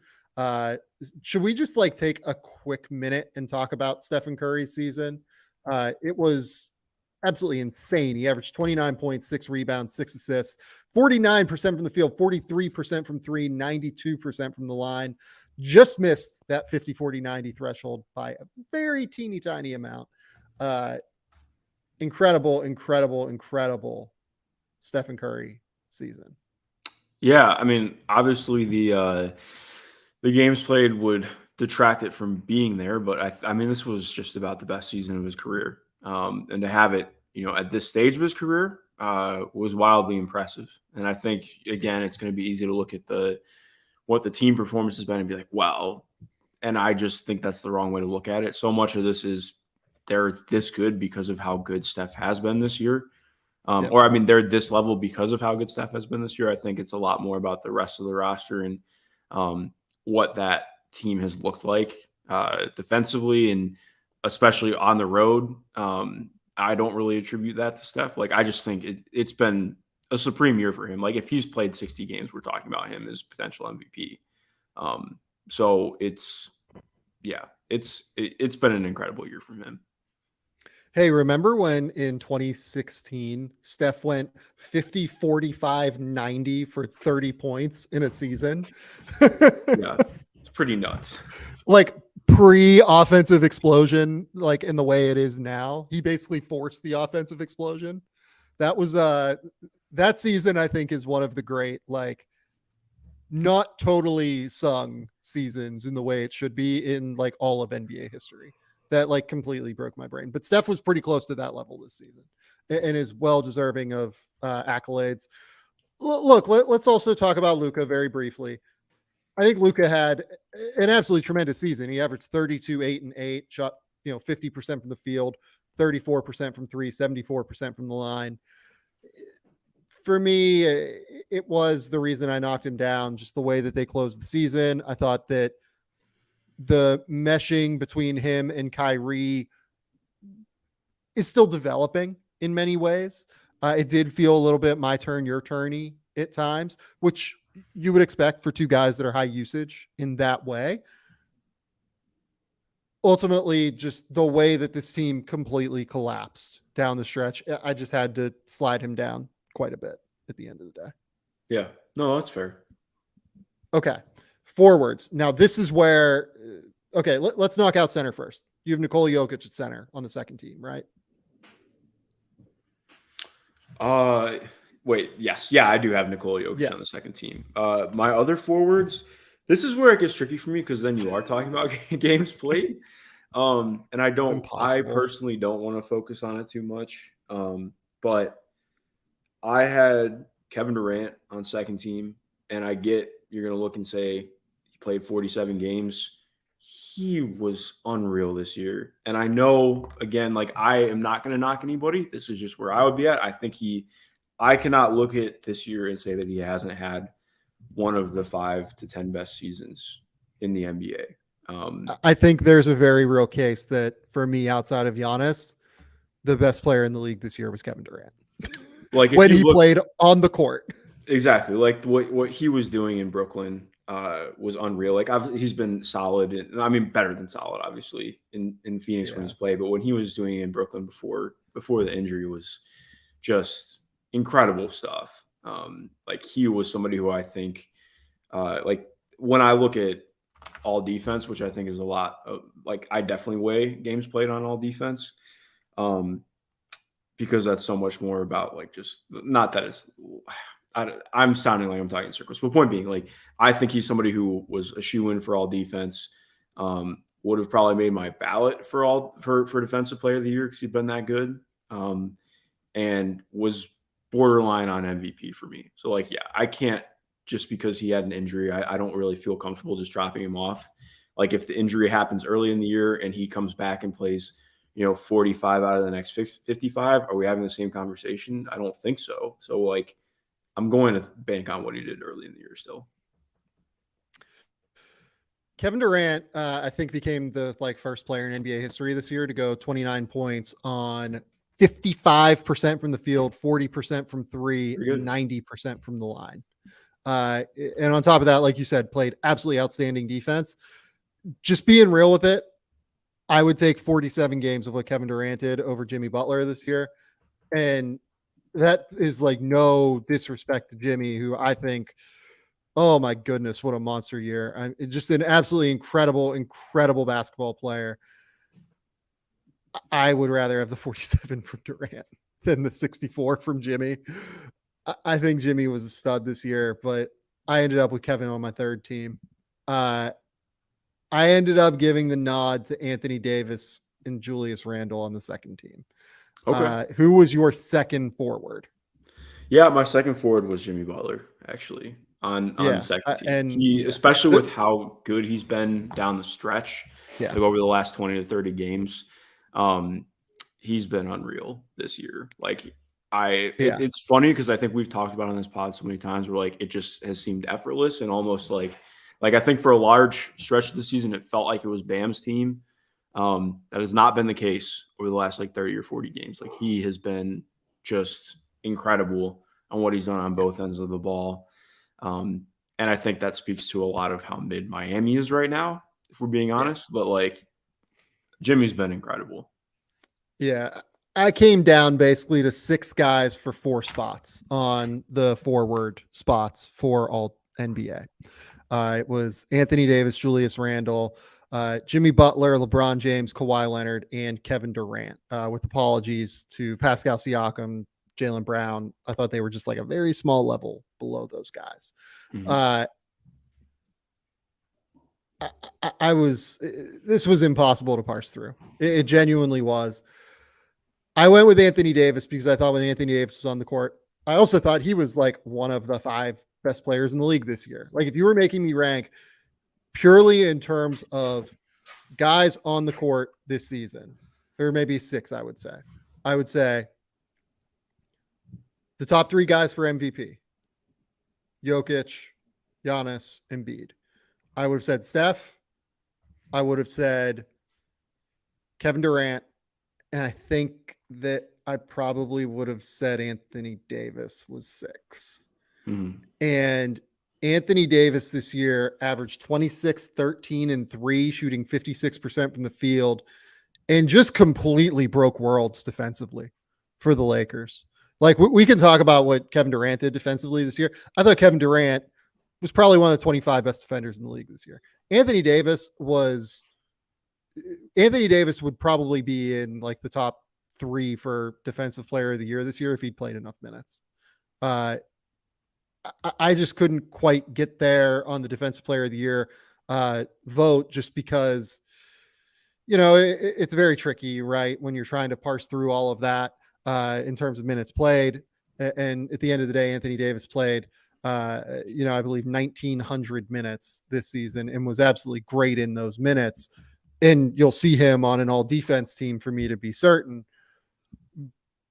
Should we just like take a quick minute and talk about Stephen Curry's season? It was absolutely insane. He averaged 29 points, 6 rebounds, 6 assists, 49% from the field, 43% from 3, 92% from the line. Just missed that 50-40-90 threshold by a very teeny tiny amount. Incredible Stephen Curry season. Yeah, I mean, obviously the games played would detract it from being there, but I mean, this was just about the best season of his career. And to have it, at this stage of his career, was wildly impressive. And I think, again, it's going to be easy to look at what the team performance has been and be like, wow. And I just think that's the wrong way to look at it. So much of this is they're this good because of how good Steph has been this year. Or, I mean, they're this level because of how good Steph has been this year. I think it's a lot more about the rest of the roster and what that team has looked like defensively and especially on the road. I don't really attribute that to Steph. Like, I just think it's been a supreme year for him. Like, if he's played 60 games, we're talking about him as potential MVP. So it's been an incredible year from him. Hey, remember when in 2016 Steph went 50, 45, 90 for 30 points in a season? Yeah, it's pretty nuts. Like pre-offensive explosion, like in the way it is now. He basically forced the offensive explosion. That was that season, I think, is one of the great, like, not totally sung seasons in the way it should be in like all of NBA history. That like completely broke my brain. But Steph was pretty close to that level this season and is well deserving of accolades. Look, let's also talk about Luka very briefly. I think Luka had an absolutely tremendous season. He averaged 32, 8, and 8, shot 50% from the field, 34% from three, 74% from the line. For me, it was the reason I knocked him down, just the way that they closed the season. I thought that the meshing between him and Kyrie is still developing in many ways. It did feel a little bit my turn, your turny at times, which you would expect for two guys that are high usage in that way. Ultimately, just the way that this team completely collapsed down the stretch, I just had to slide him down quite a bit at the end of the day. Yeah, no, that's fair. Okay. Forwards. Now, this is where, okay, let's knock out center first. You have Nikola Jokic at center on the second team, right? Wait, yes. Yeah, I do have Nikola Jokic on the Yes. second team. My other forwards, this is where it gets tricky for me because then you are talking about games played. And I personally don't want to focus on it too much. But I had Kevin Durant on second team, and I get you're going to look and say he played 47 games. He was unreal this year. And I know, again, like, I am not going to knock anybody. This is just where I would be at. I cannot look at this year and say that he hasn't had one of the 5 to 10 best seasons in the NBA. I think there's a very real case that for me, outside of Giannis, the best player in the league this year was Kevin Durant. Like when he played on the court. Exactly. Like what he was doing in Brooklyn was unreal. Like he's been solid. I mean, better than solid, obviously, in Phoenix when he's played. But when he was doing it in Brooklyn before the injury was just incredible stuff. Like he was somebody who I think, like when I look at all defense, which I think is a lot of, like, I definitely weigh games played on all defense. Because that's so much more about, like, just not that it's I'm sounding like I'm talking in circles, but point being, like, I think he's somebody who was a shoe-in for all defense, would have probably made my ballot for defensive player of the year because he'd been that good, and was borderline on MVP for me. So, like, yeah, I can't, just because he had an injury, I don't really feel comfortable just dropping him off. Like, if the injury happens early in the year and he comes back and plays 45 out of the next 55, are we having the same conversation? I don't think so. So, like, I'm going to bank on what he did early in the year still. Kevin Durant, I think, became the first player in NBA history this year to go 29 points on 55% from the field, 40% from three, 90% from the line. And on top of that, like you said, played absolutely outstanding defense. Just being real with it, I would take 47 games of what Kevin Durant did over Jimmy Butler this year. And that is like no disrespect to Jimmy, who I think, oh my goodness, what a monster year. Just an absolutely incredible basketball player. I would rather have the 47 from Durant than the 64 from Jimmy. I think Jimmy was a stud this year, but I ended up with Kevin on my third team. I ended up giving the nod to Anthony Davis and Julius Randle on the second team. Okay. Who was your second forward? Yeah, my second forward was Jimmy Butler, actually, on the second team. And especially with how good he's been down the stretch, like over the last 20 to 30 games, he's been unreal this year. Like, it's funny because I think we've talked about on this pod so many times where, like, it just has seemed effortless and almost like I think for a large stretch of the season, it felt like it was Bam's team. That has not been the case over the last like 30 or 40 games. Like he has been just incredible on what he's done on both ends of the ball. And I think that speaks to a lot of how mid Miami is right now, if we're being honest. But like Jimmy's been incredible. Yeah. I came down basically to 6 guys for 4 spots on the forward spots for all NBA. It was Anthony Davis, Julius Randle, Jimmy Butler, LeBron James, Kawhi Leonard, and Kevin Durant. With apologies to Pascal Siakam, Jaylen Brown. I thought they were just like a very small level below those guys. Mm-hmm. This was impossible to parse through. It genuinely was. I went with Anthony Davis because I thought when Anthony Davis was on the court, I also thought he was like one of the 5 best players in the league this year. Like if you were making me rank purely in terms of guys on the court this season, or maybe 6, I would say the top 3 guys for MVP, Jokic, Giannis, Embiid. I would have said Steph. I would have said Kevin Durant. And I think that I probably would have said Anthony Davis was 6. Mm-hmm. And Anthony Davis this year averaged 26, 13, and 3, shooting 56% from the field, and just completely broke worlds defensively for the Lakers. Like we can talk about what Kevin Durant did defensively this year. I thought Kevin Durant was probably one of the 25 best defenders in the league this year. Anthony Davis would probably be in like the top 3 for defensive player of the year this year if he'd played enough minutes. I just couldn't quite get there on the defensive player of the year vote just because, it's very tricky, right? When you're trying to parse through all of that in terms of minutes played. And at the end of the day, Anthony Davis played, I believe 1,900 minutes this season and was absolutely great in those minutes. And you'll see him on an all defense team for me to be certain.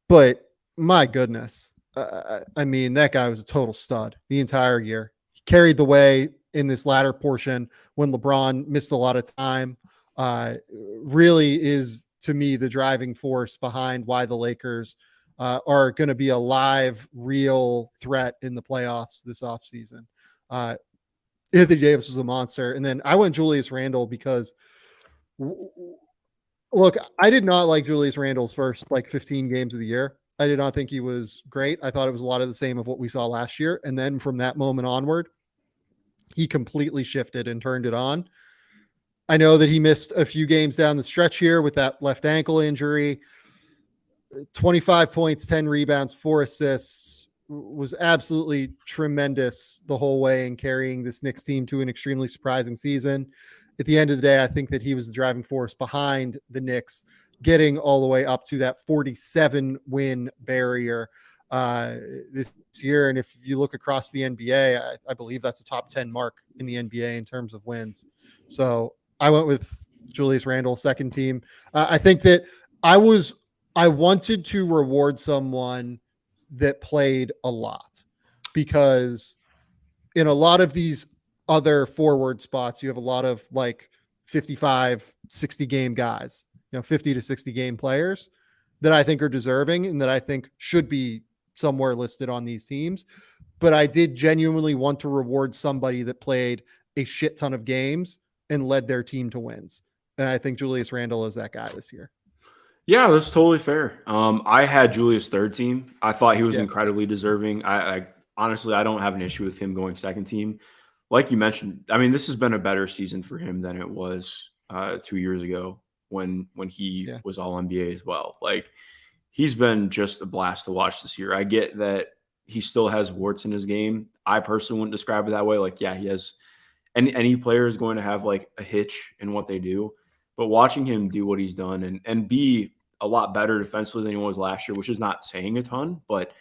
But my goodness, that guy was a total stud the entire year. He carried the way in this latter portion when LeBron missed a lot of time. Really is, to me, the driving force behind why the Lakers are going to be a live, real threat in the playoffs this offseason. Anthony Davis was a monster. And then I went Julius Randle because look, I did not like Julius Randle's first 15 games of the year. I did not think he was great. I thought it was a lot of the same of what we saw last year. And then from that moment onward, he completely shifted and turned it on. I know that he missed a few games down the stretch here with that left ankle injury. 25 points, 10 rebounds, 4 assists, was absolutely tremendous the whole way in carrying this Knicks team to an extremely surprising season. At the end of the day, I think that he was the driving force behind the Knicks getting all the way up to that 47 win barrier this year. And if you look across the NBA, I believe that's a top 10 mark in the NBA in terms of wins. So I went with Julius Randle, second team. I think that I wanted to reward someone that played a lot, because in a lot of these other forward spots, you have a lot of 55, 60 game guys, 50 to 60 game players that I think are deserving and that I think should be somewhere listed on these teams. But I did genuinely want to reward somebody that played a shit ton of games and led their team to wins. And I think Julius Randle is that guy this year. Yeah, that's totally fair. I had Julius third team. I thought he was incredibly deserving. I honestly, I don't have an issue with him going second team. Like you mentioned, this has been a better season for him than it was 2 years ago when he was all NBA as well. He's been just a blast to watch this year. I get that he still has warts in his game. I personally wouldn't describe it that way. He has any player is going to have a hitch in what they do. But watching him do what he's done and be a lot better defensively than he was last year, which is not saying a ton, but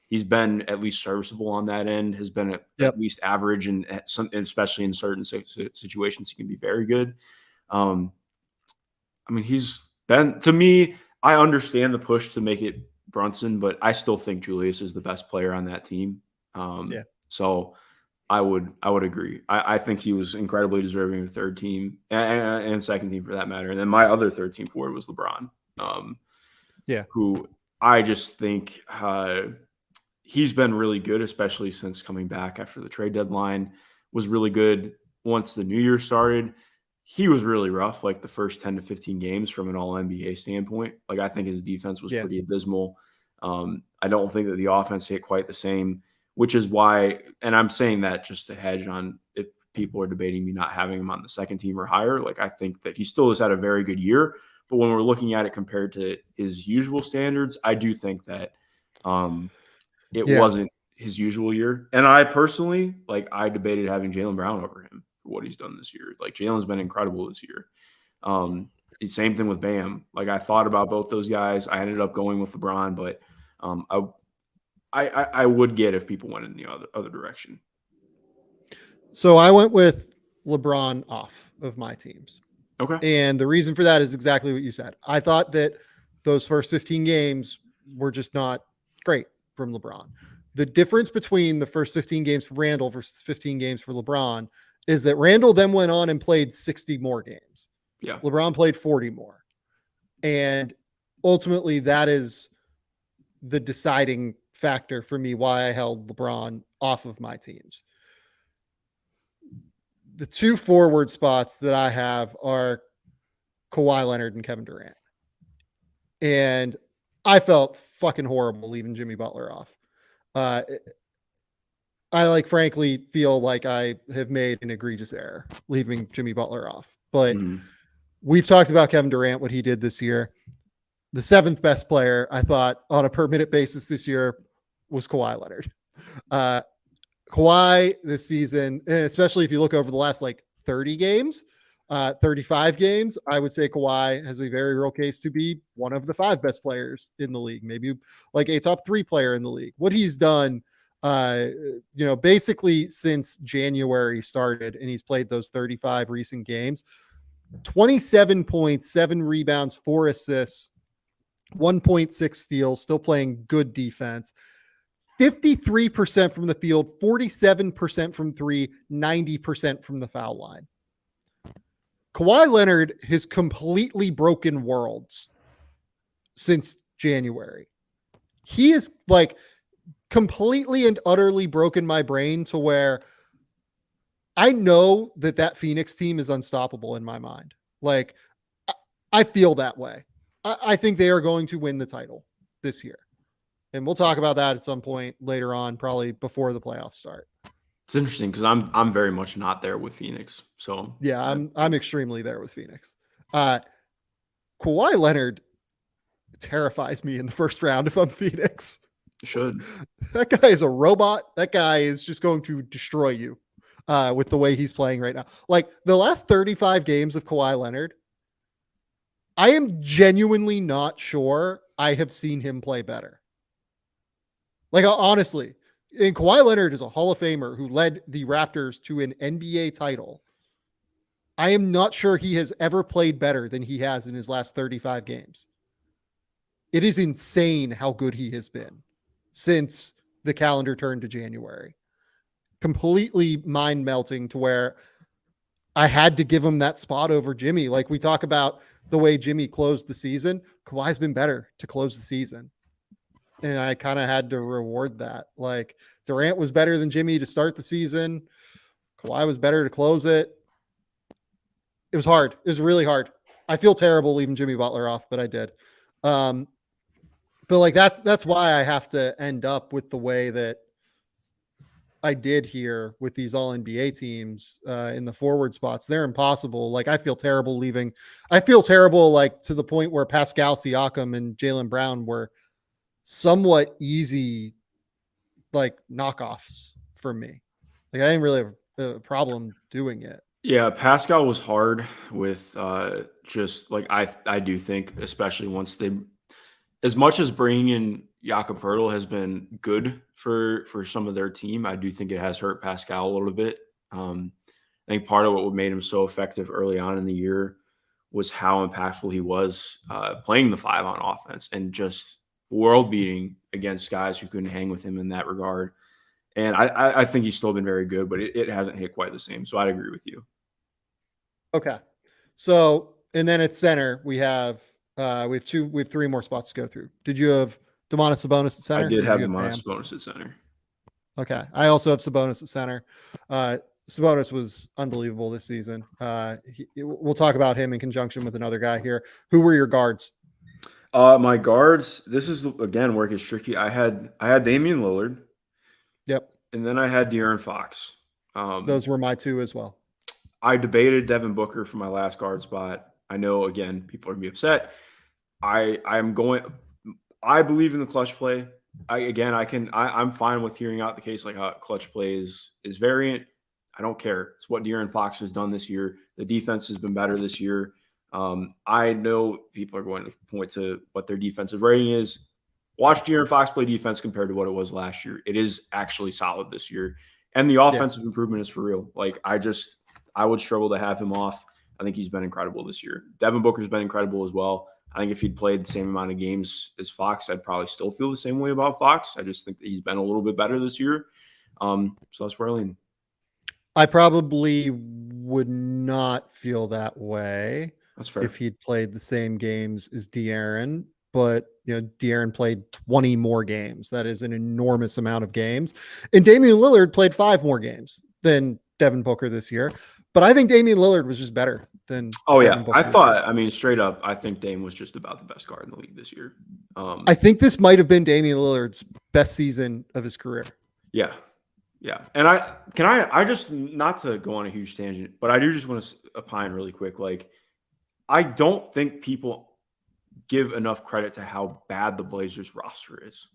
he's been at least serviceable on that end, has been at least average, and especially in certain situations, he can be very good. He's been, to me, I understand the push to make it Brunson, but I still think Julius is the best player on that team. So I would agree. I think he was incredibly deserving of third team and second team for that matter. And then my other third team forward was LeBron, Yeah. who I just think he's been really good, especially since coming back after the trade deadline. Was really good once the new year started. He was really rough, like the first 10 to 15 games from an all NBA standpoint. Like I think his defense was pretty abysmal. I don't think that the offense hit quite the same, which is why, and I'm saying that just to hedge on if people are debating me not having him on the second team or higher. Like I think that he still has had a very good year, but when we're looking at it compared to his usual standards, I do think that it wasn't his usual year. And I personally, like, I debated having Jaylen Brown over him for what he's done this year. Like, Jaylen's been incredible this year. Same thing with Bam. Like, I thought about both those guys. I ended up going with LeBron, but I would get if people went in the other direction. So I went with LeBron off of my teams. Okay. And the reason for that is exactly what you said. I thought that those first 15 games were just not great from LeBron. The difference between the first 15 games for Randall versus 15 games for LeBron is that Randall then went on and played 60 more games. Yeah. LeBron played 40 more. And ultimately that is the deciding factor for me why I held LeBron off of my teams. The two forward spots that I have are Kawhi Leonard and Kevin Durant. And I felt fucking horrible leaving Jimmy Butler off. I frankly feel like I have made an egregious error leaving Jimmy Butler off. But we've talked about Kevin Durant, what he did this year. The seventh best player, I thought, on a per minute basis this year was Kawhi Leonard. Kawhi this season, and especially if you look over the last 30 games, 35 games, I would say Kawhi has a very real case to be one of the 5 best players in the league, maybe a top 3 player in the league. What he's done, basically since January started and he's played those 35 recent games, 27 points, 7 rebounds, 4 assists, 1.6 steals, still playing good defense. 53% from the field, 47% from 3, 90% from the foul line. Kawhi Leonard has completely broken worlds since January. He is completely and utterly broken my brain to where I know that Phoenix team is unstoppable in my mind. I feel that way. I think they are going to win the title this year. And we'll talk about that at some point later on, probably before the playoffs start. It's interesting because I'm very much not there with Phoenix. So yeah, I'm extremely there with Phoenix. Kawhi Leonard terrifies me in the first round if I'm Phoenix. Should. That guy is a robot. That guy is just going to destroy you with the way he's playing right now. The last 35 games of Kawhi Leonard, I am genuinely not sure I have seen him play better. Honestly, and Kawhi Leonard is a Hall of Famer who led the Raptors to an NBA title. I am not sure he has ever played better than he has in his last 35 games. It is insane how good he has been since the calendar turned to January. Completely mind melting to where I had to give him that spot over Jimmy. We talk about the way Jimmy closed the season. Kawhi's been better to close the season. And I kind of had to reward that. Durant was better than Jimmy to start the season. Kawhi was better to close it. It was hard. It was really hard. I feel terrible leaving Jimmy Butler off, but I did. But that's why I have to end up with the way that I did here with these all NBA teams in the forward spots. They're impossible. I feel terrible leaving. I feel terrible to the point where Pascal Siakam and Jaylen Brown were somewhat easy knockoffs for me. I didn't really have a problem doing it. Yeah, Pascal was hard with just I do think, especially once they, as much as bringing in Jakob Poeltl has been good for some of their team, I do think it has hurt Pascal a little bit. I think part of what made him so effective early on in the year was how impactful he was playing the 5 on offense and just world beating against guys who couldn't hang with him in that regard. And I think he's still been very good, but it hasn't hit quite the same. So I'd agree with you. Okay. So, and then at center, we have three more spots to go through. Did you have Domantas Sabonis at center? I did have you Domantas Sabonis at center. Okay. I also have Sabonis at center. Sabonis was unbelievable this season. We'll talk about him in conjunction with another guy here. Who were your guards? My guards, this is again where it gets tricky. I had Damian Lillard. Yep. And then I had De'Aaron Fox. Those were my two as well. I debated Devin Booker for my last guard spot. I know, again, people are going to be upset. I believe in the clutch play. I'm fine with hearing out the case like how clutch play is variant. I don't care. It's what De'Aaron Fox has done this year. The defense has been better this year. I know people are going to point to what their defensive rating is. Watch De'Aaron Fox play defense compared to what it was last year. It is actually solid this year. And the offensive improvement is for real. Like, I would struggle to have him off. I think he's been incredible this year. Devin Booker's been incredible as well. I think if he'd played the same amount of games as Fox, I'd probably still feel the same way about Fox. I just think that he's been a little bit better this year. So that's where I lean. I probably would not feel that way. That's fair. If he'd played the same games as De'Aaron, but De'Aaron played 20 more games. That is an enormous amount of games. And Damian Lillard played 5 more games than Devin Booker this year. But I think Damian Lillard was just better than. Devin Booker straight up, I think Dame was just about the best guard in the league this year. I think this might have been Damian Lillard's best season of his career. Yeah. Yeah. And I just, not to go on a huge tangent, but I do just want to opine really quick. Like, I don't think people give enough credit to how bad the Blazers roster is.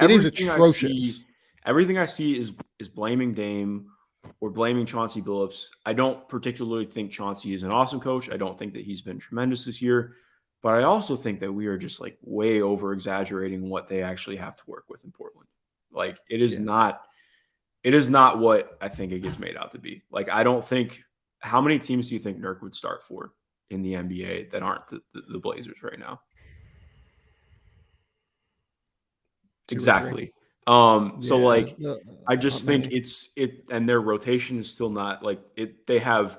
It is atrocious. Everything I see is blaming Dame or blaming Chauncey Billups. I don't particularly think Chauncey is an awesome coach. I don't think that he's been tremendous this year, but I also think that we are just like way over exaggerating what they actually have to work with in Portland. Like, it is not what I think it gets made out to be. Like, I don't think, how many teams do you think Nurk would start for in the NBA that aren't the Blazers right now? Exactly. I just think and their rotation is still not like it. They have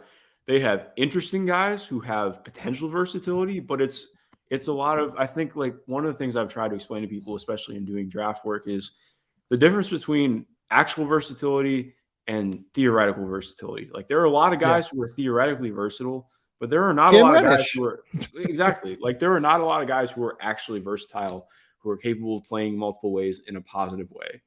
interesting guys who have potential versatility, but it's a lot of, I think, like, one of the things I've tried to explain to people, especially in doing draft work, is the difference between actual versatility and theoretical versatility. Like, there are a lot of guys who are theoretically versatile, but there are not a lot of guys who are exactly like, there are not a lot of guys who are actually versatile, who are capable of playing multiple ways in a positive way.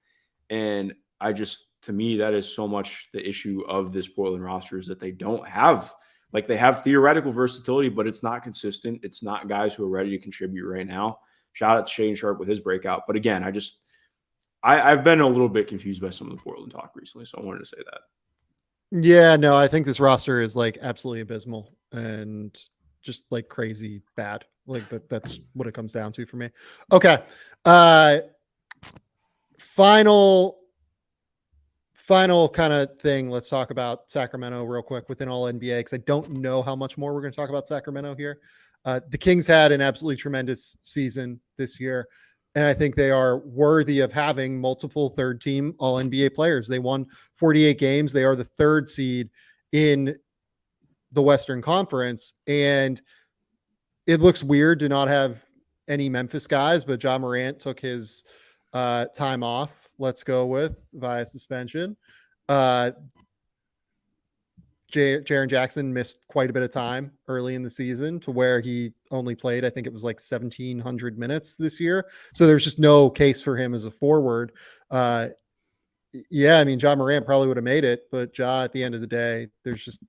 And to me, that is so much the issue of this Portland roster, is that they don't have, like, they have theoretical versatility, but it's not consistent. It's not guys who are ready to contribute right now. Shout out to Shane Sharp with his breakout. But again, I've been a little bit confused by some of the Portland talk recently, so I wanted to say that. Yeah, no, I think this roster is like absolutely abysmal and just like crazy bad. Like that's what it comes down to for me. Okay. Final kind of thing. Let's talk about Sacramento real quick within all NBA, because I don't know how much more we're going to talk about Sacramento here. The Kings had an absolutely tremendous season this year, and I think they are worthy of having multiple third team all NBA players. They won 48 games. They are the 3rd seed in the Western Conference. And it looks weird to not have any Memphis guys, but Ja Morant took his time off, let's go with, via suspension. Jaren Jackson missed quite a bit of time early in the season, to where he only played, I think it was like 1,700 minutes this year. So there's just no case for him as a forward. I mean, Ja Morant probably would have made it, but Ja, at the end of the day,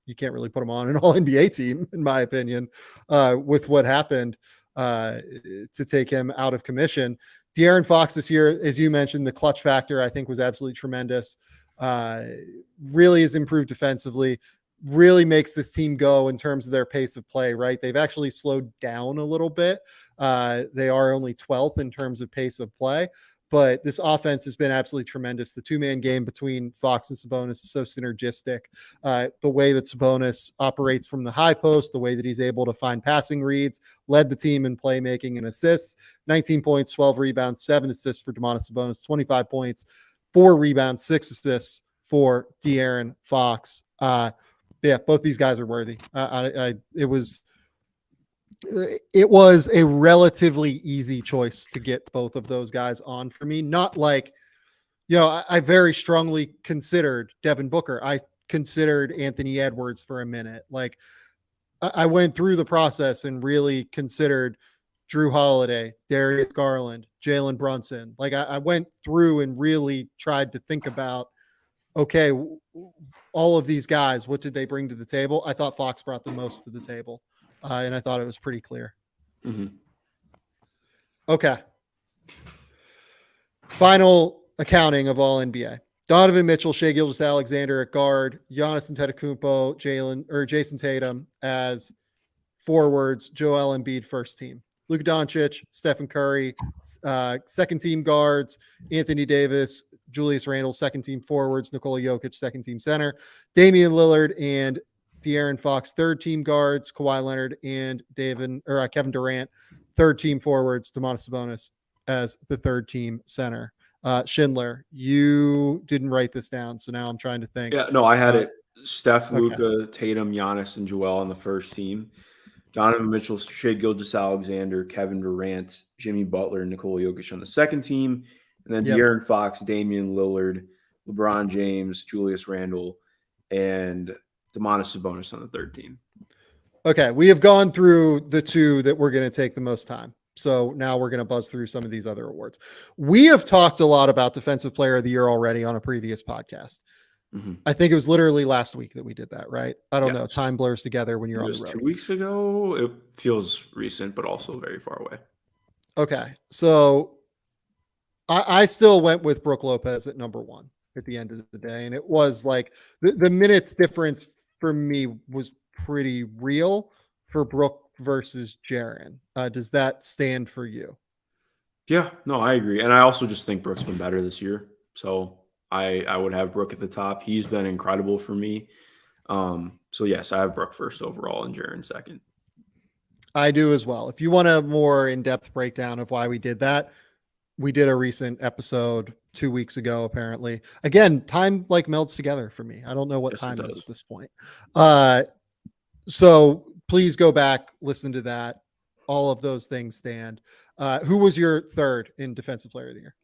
you can't really put him on an all NBA team, in my opinion, with what happened to take him out of commission. De'Aaron Fox this year, as you mentioned, the clutch factor, I think, was absolutely tremendous. Really has improved defensively, really makes this team go in terms of their pace of play, right? They've actually slowed down a little bit. They are only 12th in terms of pace of play, but this offense has been absolutely tremendous. The 2-man game between Fox and Sabonis is so synergistic. The way that Sabonis operates from the high post, the way that he's able to find passing reads, led the team in playmaking and assists. 19 points, 12 rebounds, 7 assists for Domantas Sabonis, 25 points, 4 rebounds, 6 assists for De'Aaron Fox. Yeah, both these guys are worthy. It was a relatively easy choice to get both of those guys on for me. Not like, I very strongly considered Devin Booker. I considered Anthony Edwards for a minute. Like, I went through the process and really considered Drew Holiday, Darius Garland, Jalen Brunson. Like, I went through and really tried to think about, okay, all of these guys, what did they bring to the table? I thought Fox brought the most to the table, and I thought it was pretty clear. Mm-hmm. Okay. Final accounting of all NBA. Donovan Mitchell, Shai Gilgeous-Alexander at guard, Giannis Antetokounmpo, Jason Tatum as forwards, Joel Embiid first team. Luka Doncic, Stephen Curry, second team guards, Anthony Davis, Julius Randle, second team forwards, Nikola Jokic, second team center, Damian Lillard and De'Aaron Fox, third team guards, Kawhi Leonard and Kevin Durant, third team forwards, Domantas Sabonis as the third team center. Schindler, you didn't write this down, so now I'm trying to think. Yeah, no, I had it. Steph, Luka, Tatum, Giannis, and Joel on the first team. Donovan Mitchell, Shai Gilgeous-Alexander, Kevin Durant, Jimmy Butler, and Nikola Jokic on the second team. And then De'Aaron Fox, Damian Lillard, LeBron James, Julius Randle, and Domantas Sabonis on the third team. Okay, we have gone through the two that we're going to take the most time. So now we're going to buzz through some of these other awards. We have talked a lot about Defensive Player of the Year already on a previous podcast. Mm-hmm. I think it was literally last week that we did that, right? I don't know. Time blurs together when you're on the road. 2 weeks ago. It feels recent, but also very far away. Okay. So I still went with Brook Lopez at number 1 at the end of the day. And it was like the minutes difference for me was pretty real for Brook versus Jaren. Does that stand for you? Yeah, no, I agree. And I also just think Brook's been better this year. So I would have Brook at the top. He's been incredible for me. So yes, I have Brook first overall and Jaren second. I do as well. If you want a more in-depth breakdown of why we did that, we did a recent episode 2 weeks ago, apparently. Again, time like melts together for me. I don't know what time it is at this point. So please go back, listen to that. All of those things stand. Who was your third in Defensive Player of the Year?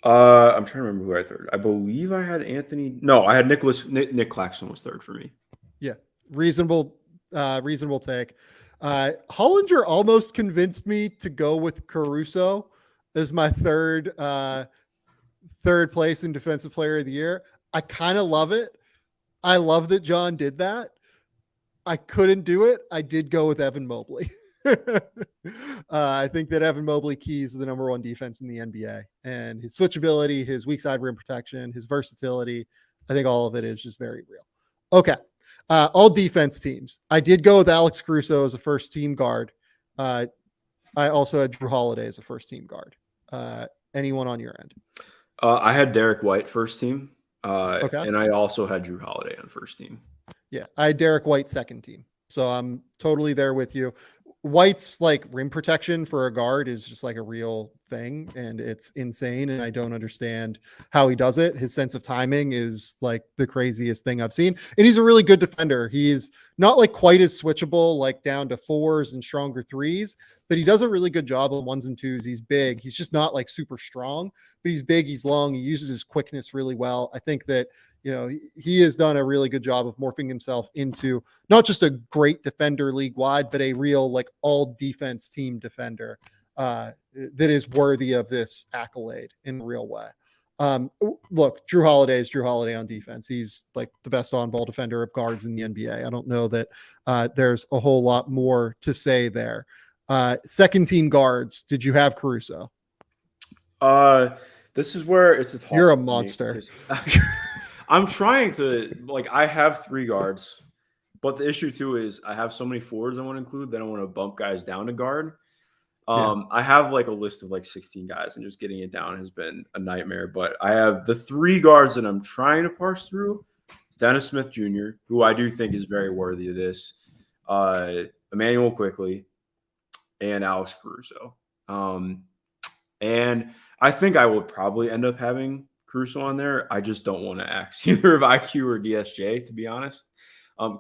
I'm trying to remember who I third. I believe I had Anthony. No, I had Nick Claxton was third for me. Yeah, reasonable take. Hollinger almost convinced me to go with Caruso as my third place in Defensive Player of the Year. I kind of love it. I love that John did that. I couldn't do it. I did go with Evan Mobley. I think that Evan Mobley keys the number 1 defense in the NBA, and his switchability, his weak side rim protection, his versatility. I think all of it is just very real. Okay. All defense teams. I did go with Alex Caruso as a first team guard. I also had Drew Holiday as a first team guard. Anyone on your end? I had Derek White first team. Okay. And I also had Drew Holiday on first team. Yeah, I had Derek White second team. So I'm totally there with you. White's like rim protection for a guard is just like a real thing, and it's insane. And I don't understand how he does it. His sense of timing is like the craziest thing I've seen. And he's a really good defender. He's not like quite as switchable, like down to 4s and stronger 3s, but he does a really good job on 1s and 2s. He's big. He's just not like super strong, but he's big. He's long. He uses his quickness really well. I think that, he has done a really good job of morphing himself into not just a great defender league wide, but a real like all defense team defender that is worthy of this accolade in a real way. Look, Drew Holiday is Drew Holiday on defense. He's like the best on-ball defender of guards in the NBA. I don't know that there's a whole lot more to say there. Second team guards, did you have Caruso? This is where it's a toss. You're a monster. I'm trying to, I have 3 guards, but the issue too is I have so many forwards I want to include that I want to bump guys down to guard. I have a list of 16 guys, and just getting it down has been a nightmare. But I have the 3 guards that I'm trying to parse through. It's Dennis Smith Jr., who I do think is very worthy of this. Emmanuel Quickley and Alex Caruso. And I think I would probably end up having Caruso on there, I just don't want to axe either of IQ or DSJ, to be honest.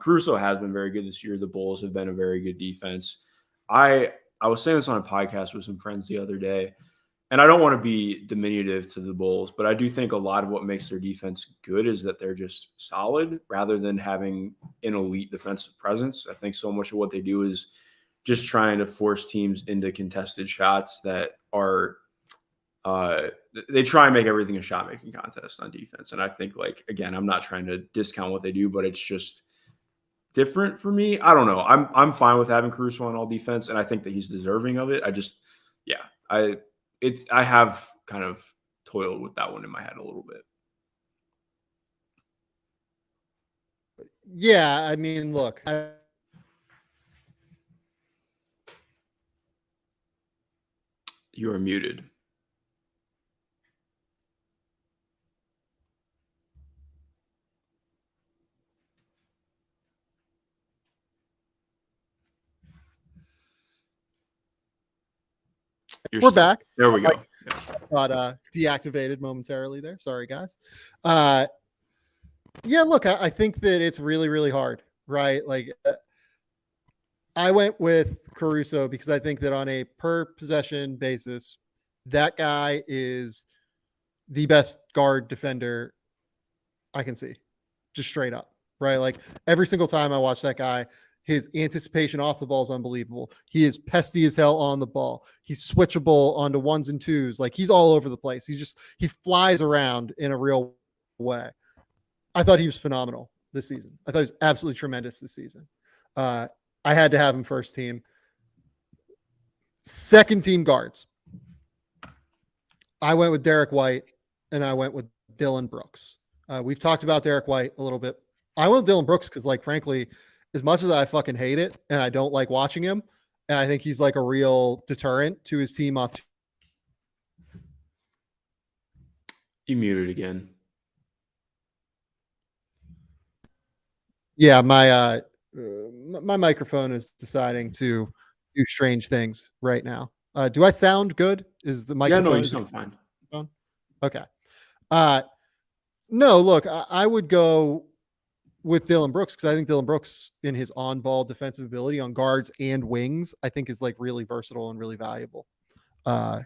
Caruso has been very good this year. The Bulls have been a very good defense. I was saying this on a podcast with some friends the other day, and I don't want to be diminutive to the Bulls, but I do think a lot of what makes their defense good is that they're just solid rather than having an elite defensive presence. I think so much of what they do is just trying to force teams into contested shots that are they try and make everything a shot making contest on defense. And I think, like, again, I'm not trying to discount what they do, but it's just different for me. I don't know. I'm fine with having Caruso on all defense, and I think that he's deserving of it. I have kind of toiled with that one in my head a little bit. Yeah, I mean, look, you are muted. we're back. There we go. Got deactivated momentarily there. Sorry, guys. Yeah, look, I think that it's really, really hard, right? Like, I went with Caruso because I think that on a per possession basis, that guy is the best guard defender I can see, just straight up, right? Like, every single time I watch that guy, his anticipation off the ball is unbelievable. He is pesty as hell on the ball. He's switchable onto ones and twos. Like, he's all over the place. He flies around in a real way. I thought he was phenomenal this season. I thought he was absolutely tremendous this season. I had to have him first team. Second team guards. I went with Derek White and I went with Dylan Brooks. We've talked about Derek White a little bit. I went with Dylan Brooks because, like, frankly, as much as I fucking hate it and I don't like watching him, and I think he's like a real deterrent to his team off. You muted again. Yeah, my microphone is deciding to do strange things right now. Do I sound good? Is the microphone? Yeah, no, you sound fine. Okay. No, look, I would go with Dylan Brooks because I think Dylan Brooks, in his on-ball defensive ability on guards and wings, I think is like really versatile and really valuable. And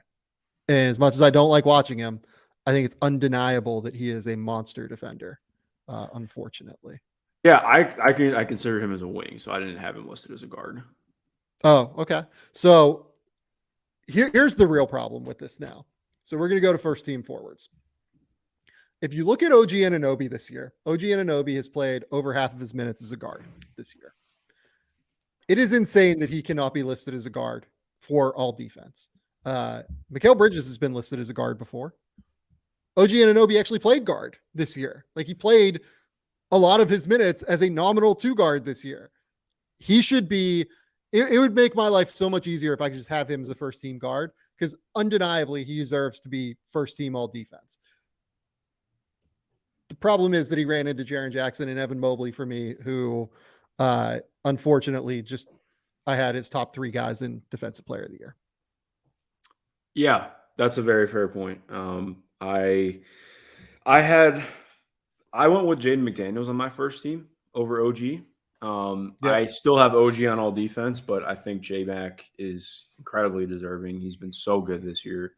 as much as I don't like watching him, I think it's undeniable that he is a monster defender. Unfortunately. Yeah, I consider him as a wing, so I didn't have him listed as a guard. Oh, okay. So here's the real problem with this now. So we're going to go to first team forwards. If you look at OG Anunoby this year, OG Anunoby has played over half of his minutes as a guard this year. It is insane that he cannot be listed as a guard for all defense. Mikal Bridges has been listed as a guard before. OG Anunoby actually played guard this year. Like, he played a lot of his minutes as a nominal 2 guard this year. He should be, it would make my life so much easier if I could just have him as a first team guard, because undeniably he deserves to be first team all defense. The problem is that he ran into Jaren Jackson and Evan Mobley for me, who unfortunately I had his top 3 guys in defensive player of the year. Yeah, that's a very fair point. I went with Jaden McDaniels on my first team over OG. Yep. I still have OG on all defense, but I think J-Mac is incredibly deserving. He's been so good this year.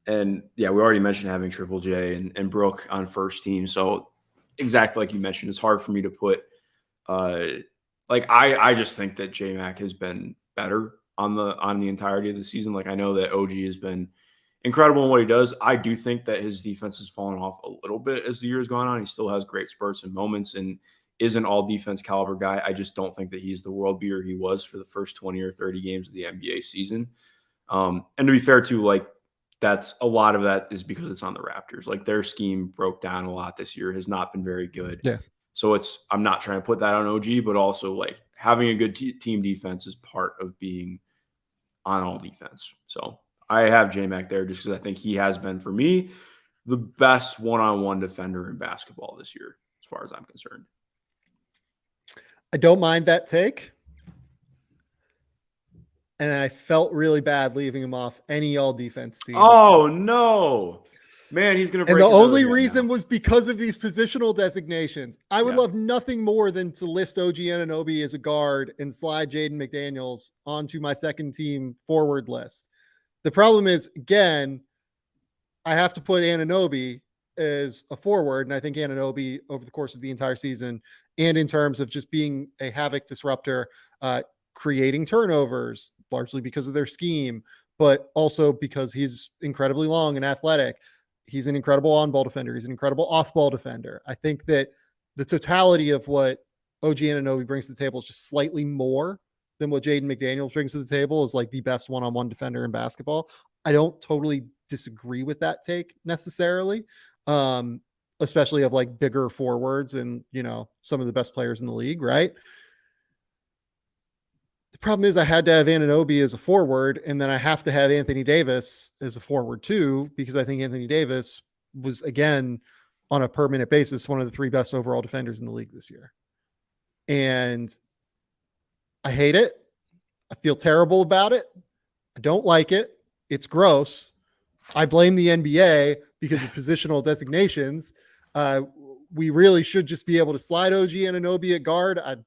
And yeah, we already mentioned having Triple J and Brooke on first team. So exactly like you mentioned, it's hard for me to put I just think that J-Mac has been better on the entirety of the season. Like, I know that OG has been incredible in what he does. I do think that his defense has fallen off a little bit as the year has gone on. He still has great spurts and moments and is an all defense caliber guy. I just don't think that he's the world beater he was for the first 20 or 30 games of the NBA season. And to be fair too, like, that's a lot of that is because it's on the Raptors. Like, their scheme broke down a lot this year, has not been very good. Yeah. So I'm not trying to put that on OG, but also, like, having a good team defense is part of being on all defense. So I have J-Mac there just because I think he has been, for me, the best one-on-one defender in basketball this year, as far as I'm concerned. I don't mind that take. And I felt really bad leaving him off any all defense team. Oh, no. Man, he's going to And break the his nose only again reason now. was because of these positional designations. I would love nothing more than to list OG Anunoby as a guard and slide Jaden McDaniels onto my second team forward list. The problem is, again, I have to put Anunoby as a forward, and I think Anunoby over the course of the entire season, and in terms of just being a havoc disruptor, creating turnovers, largely because of their scheme, but also because he's incredibly long and athletic. He's an incredible on-ball defender. He's an incredible off-ball defender. I think that the totality of what OG Anunoby brings to the table is just slightly more than what Jaden McDaniels brings to the table, is like the best one-on-one defender in basketball. I don't totally disagree with that take necessarily, especially of like bigger forwards and, you know, some of the best players in the league, right? The problem is I had to have Anunoby as a forward, and then I have to have Anthony Davis as a forward too, because I think Anthony Davis was, again, on a per minute basis, one of the 3 best overall defenders in the league this year. And I hate it. I feel terrible about it. I don't like it. It's gross. I blame the NBA because of positional designations. We really should just be able to slide OG Anunoby at guard. I'd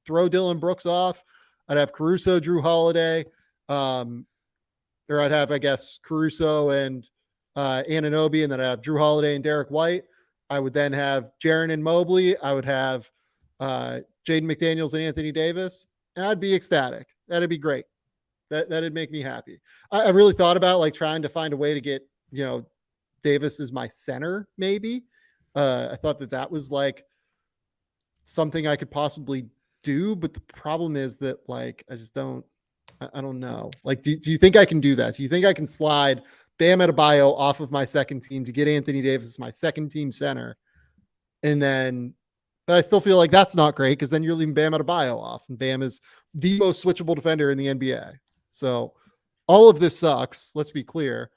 throw Dylan Brooks off. I'd have Caruso, Drew Holiday, or I'd have, I guess, Caruso and Anunoby, and then I'd have Drew Holiday and Derek White. I would then have Jaren and Mobley. I would have Jaden McDaniels and Anthony Davis, and I'd be ecstatic. That'd be great. That'd make me happy. I really thought about like trying to find a way to get, you know, Davis as my center. Maybe I thought that was like something I could possibly do, but the problem is that like I just don't. I don't know. Like, do you think I can do that? Do you think I can slide Bam Adebayo off of my second team to get Anthony Davis as my second team center, and then? But I still feel like that's not great because then you're leaving Bam Adebayo off, and Bam is the most switchable defender in the NBA. So all of this sucks. Let's be clear.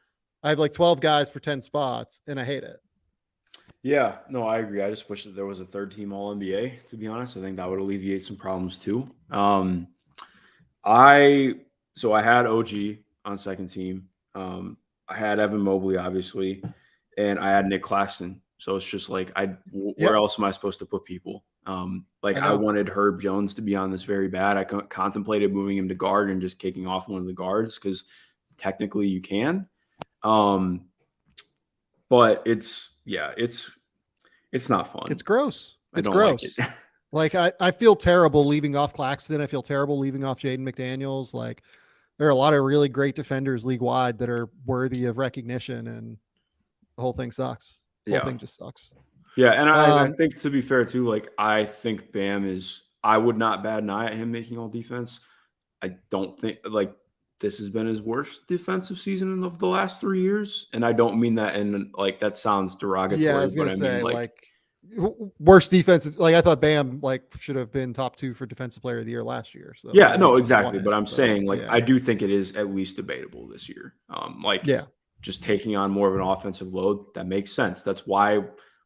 I have like 12 guys for 10 spots, and I hate it. Yeah, no, I agree. I just wish that there was a third team All NBA, to be honest. I think that would alleviate some problems too. I had OG on second team. I had Evan Mobley, obviously, and I had Nick Claxton. So it's just like where else am I supposed to put people? I wanted Herb Jones to be on this very bad. I contemplated moving him to guard and just kicking off one of the guards because technically you can. But it's not fun. It's gross. It's gross. Like I feel terrible leaving off Claxton. I feel terrible leaving off Jaden McDaniels. Like there are a lot of really great defenders league wide that are worthy of recognition, and the whole thing sucks. The whole thing just sucks. Yeah, and I think, to be fair too, like I think Bam is. I would not bat an eye at him making all defense. I don't think like this has been his worst defensive season of the last 3 years, and I don't mean that in like that sounds derogatory. Yeah, I was gonna say like worst defensive. Like I thought Bam like should have been top 2 for defensive player of the year last year. So yeah, no, exactly. But I'm saying like I do think it is at least debatable this year. Just taking on more of an offensive load, that makes sense. That's why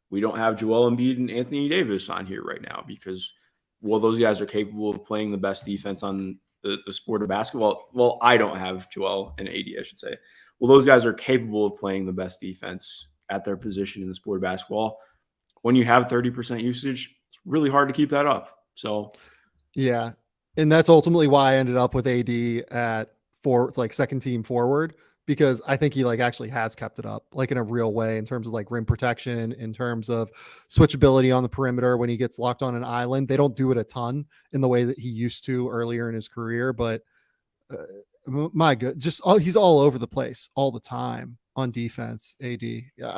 we don't have Joel Embiid and Anthony Davis on here right now, because those guys are capable of playing the best defense on the sport of basketball. Well, I don't have Joel and AD, I should say. Well, those guys are capable of playing the best defense at their position in the sport of basketball. When you have 30% usage, it's really hard to keep that up. So, yeah. And that's ultimately why I ended up with AD at second team forward, because I think he like actually has kept it up like in a real way in terms of like rim protection, in terms of switchability on the perimeter when he gets locked on an island. They don't do it a ton in the way that he used to earlier in his career, but my good, he's all over the place all the time on defense. AD,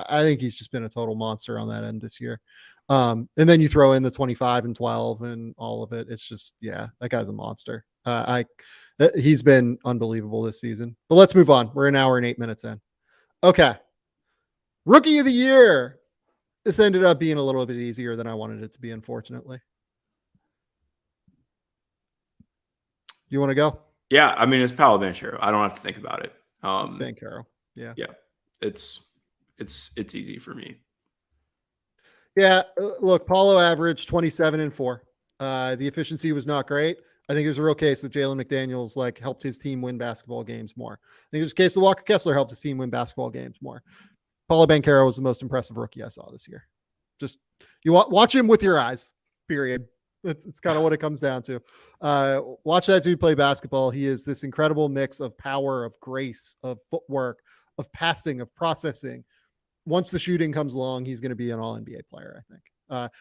I think he's just been a total monster on that end this year. And then you throw in the 25 and 12 and all of it. It's just, that guy's a monster. He's been unbelievable this season. But let's move on. We're an hour and 8 minutes in. Okay. Rookie of the year. This ended up being a little bit easier than I wanted it to be, unfortunately. You want to go? Yeah, I mean, it's Paolo Banchero. I don't have to think about it. It's Banchero. Yeah. Yeah. It's easy for me. Yeah. Look, Paulo averaged 27 and 4. The efficiency was not great. I think there's a real case that Jalen McDaniels like helped his team win basketball games more. I think there's a case that Walker Kessler helped his team win basketball games more. Paulo Banchero was the most impressive rookie I saw this year. Just you watch him with your eyes, period. It's kind of what it comes down to. Watch that dude play basketball. He is this incredible mix of power, of grace, of footwork, of passing, of processing. Once the shooting comes along, he's going to be an all NBA player, I think.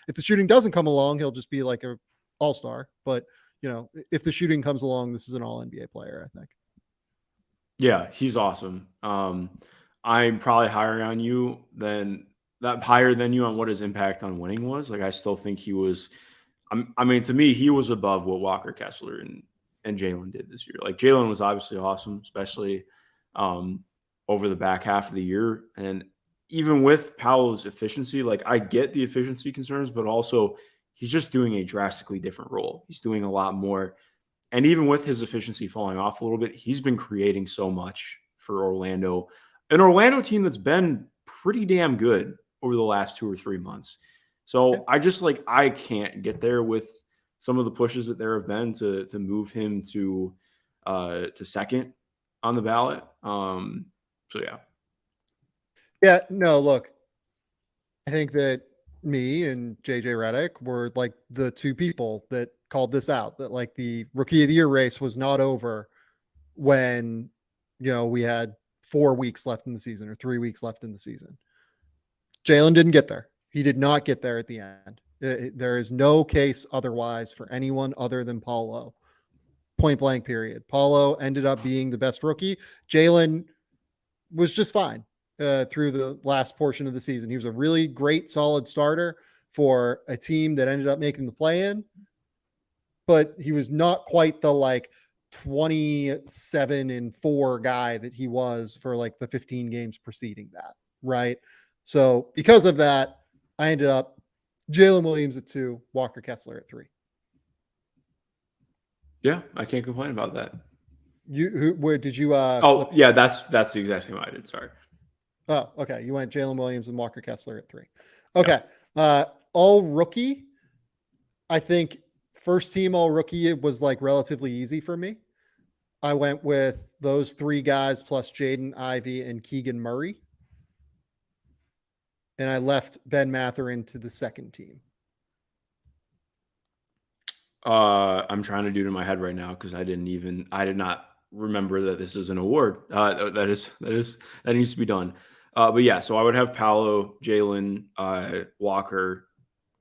If the shooting doesn't come along, he'll just be like an all-star. But, if the shooting comes along, this is an all NBA player, I think. Yeah, he's awesome. I'm probably higher than you on what his impact on winning was. Like, I still think he was, to me, he was above what Walker Kessler and Jalen did this year. Like, Jalen was obviously awesome, especially over the back half of the year. And even with Paolo's efficiency, like, I get the efficiency concerns, but also he's just doing a drastically different role. He's doing a lot more. And even with his efficiency falling off a little bit, he's been creating so much for Orlando, an Orlando team that's been pretty damn good over the last 2 or 3 months. So I can't get there with some of the pushes that there have been to move him to second on the ballot. So yeah. Yeah, no, look, I think that me and JJ Redick were like the two people that called this out, that like the rookie of the year race was not over when, we had 4 weeks left in the season or 3 weeks left in the season. Jalen didn't get there. He did not get there at the end. There is no case otherwise for anyone other than Paulo. Point blank period. Paulo ended up being the best rookie. Jalen was just fine through the last portion of the season. He was a really great, solid starter for a team that ended up making the play-in, but he was not quite the like 27-4 guy that he was for like the 15 games preceding that, right? So because of that, I ended up Jalen Williams at 2, Walker Kessler at 3. Yeah, I can't complain about that. Where did you flip? Yeah, that's the exact same I did. Sorry. Oh, okay. You went Jalen Williams and Walker Kessler at 3. Okay. Yeah. All rookie. I think first team all rookie was like relatively easy for me. I went with those 3 guys plus Jaden Ivey and Keegan Murray. And I left Ben Mathurin to the second team. I'm trying to do it in my head right now because I did not remember that this is an award. That needs to be done. But yeah, so I would have Paolo, Jalen, Walker,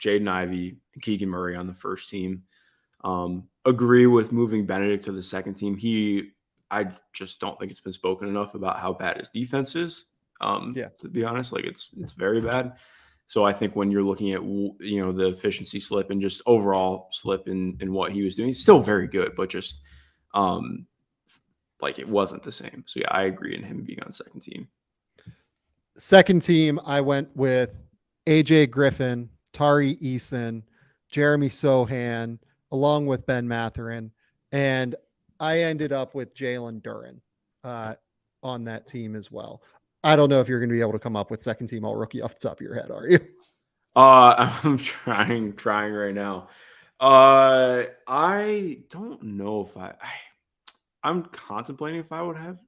Jaden Ivey, and Keegan Murray on the first team. Agree with moving Benedict to the second team. I just don't think it's been spoken enough about how bad his defense is. To be honest, like it's very bad. So I think when you're looking at, the efficiency slip and just overall slip in what he was doing, he's still very good, but just like it wasn't the same. So yeah, I agree in him being on second team. Second team, I went with AJ Griffin, Tari Eason, Jeremy Sohan, along with Ben Mathurin. And I ended up with Jalen Duren on that team as well. I don't know if you're going to be able to come up with second team all rookie off the top of your head, are you? I'm trying right now. I don't know if I'm contemplating if I would have.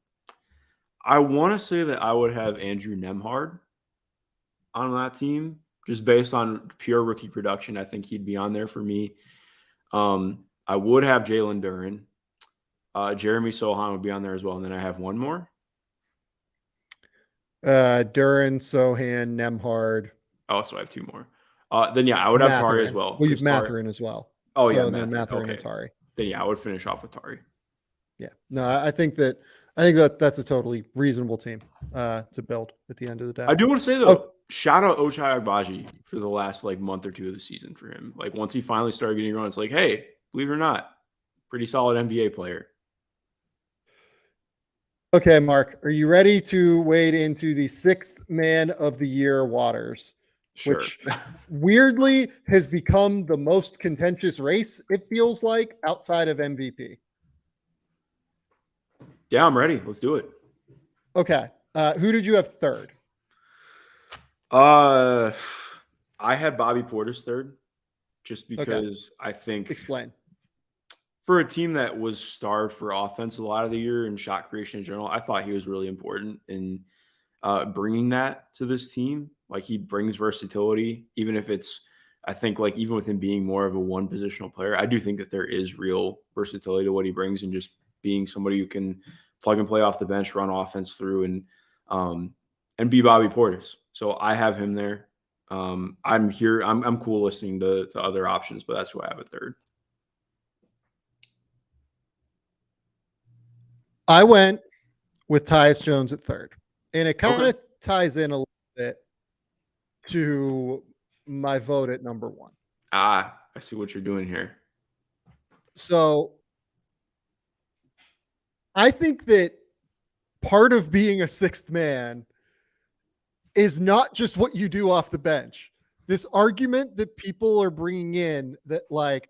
I want to say that I would have Andrew Nembhard on that team, just based on pure rookie production. I think he'd be on there for me. I would have Jalen Duren. Jeremy Sohan would be on there as well. And then I have one more. Duren, Sohan, Nembhard. Oh, so I have 2 more. Then yeah, I would have Tari as well. Well, you've Mathurin as well. Oh, so yeah. Then Mathurin and Tari. Then yeah, I would finish off with Tari. Yeah. No, I think that's a totally reasonable team to build at the end of the day. I do want to say though, shout out Ochai Agbaji for the last like month or 2 of the season for him. Like once he finally started getting going, it's like, hey, believe it or not, pretty solid NBA player. Okay, Mark, are you ready to wade into the 6th man of the year waters? Sure. Which weirdly has become the most contentious race, it feels like, outside of MVP. Yeah, I'm ready. Let's do it. Okay. Who did you have third? I had Bobby Portis third, just because I think. Explain. For a team that was starved for offense a lot of the year and shot creation in general, I thought he was really important. And bringing that to this team. Like he brings versatility, even if it's, I think like even with him being more of a one positional player, I do think that there is real versatility to what he brings and just being somebody who can plug and play off the bench, run offense through and be Bobby Portis. So I have him there. I'm here. I'm cool listening to other options, but that's who I have at third. I went with Tyus Jones at third, and it kind of ties in a little bit to my vote at number one. I see what you're doing here. So I think that part of being a sixth man is not just what you do off the bench. This argument that people are bringing in that like,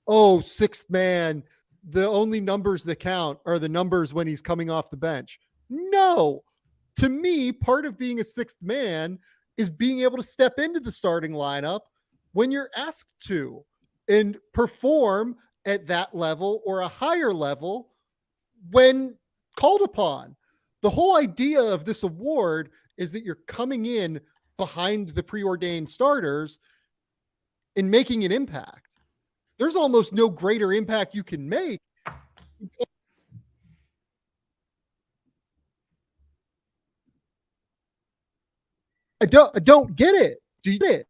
oh, sixth man, the only numbers that count are the numbers when he's coming off the bench. No, to me, part of being a sixth man is being able to step into the starting lineup when you're asked to and perform at that level or a higher level when called upon. The whole idea of this award is that you're coming in behind the preordained starters and making an impact. There's almost no greater impact you can make. I don't get it. Do you get it?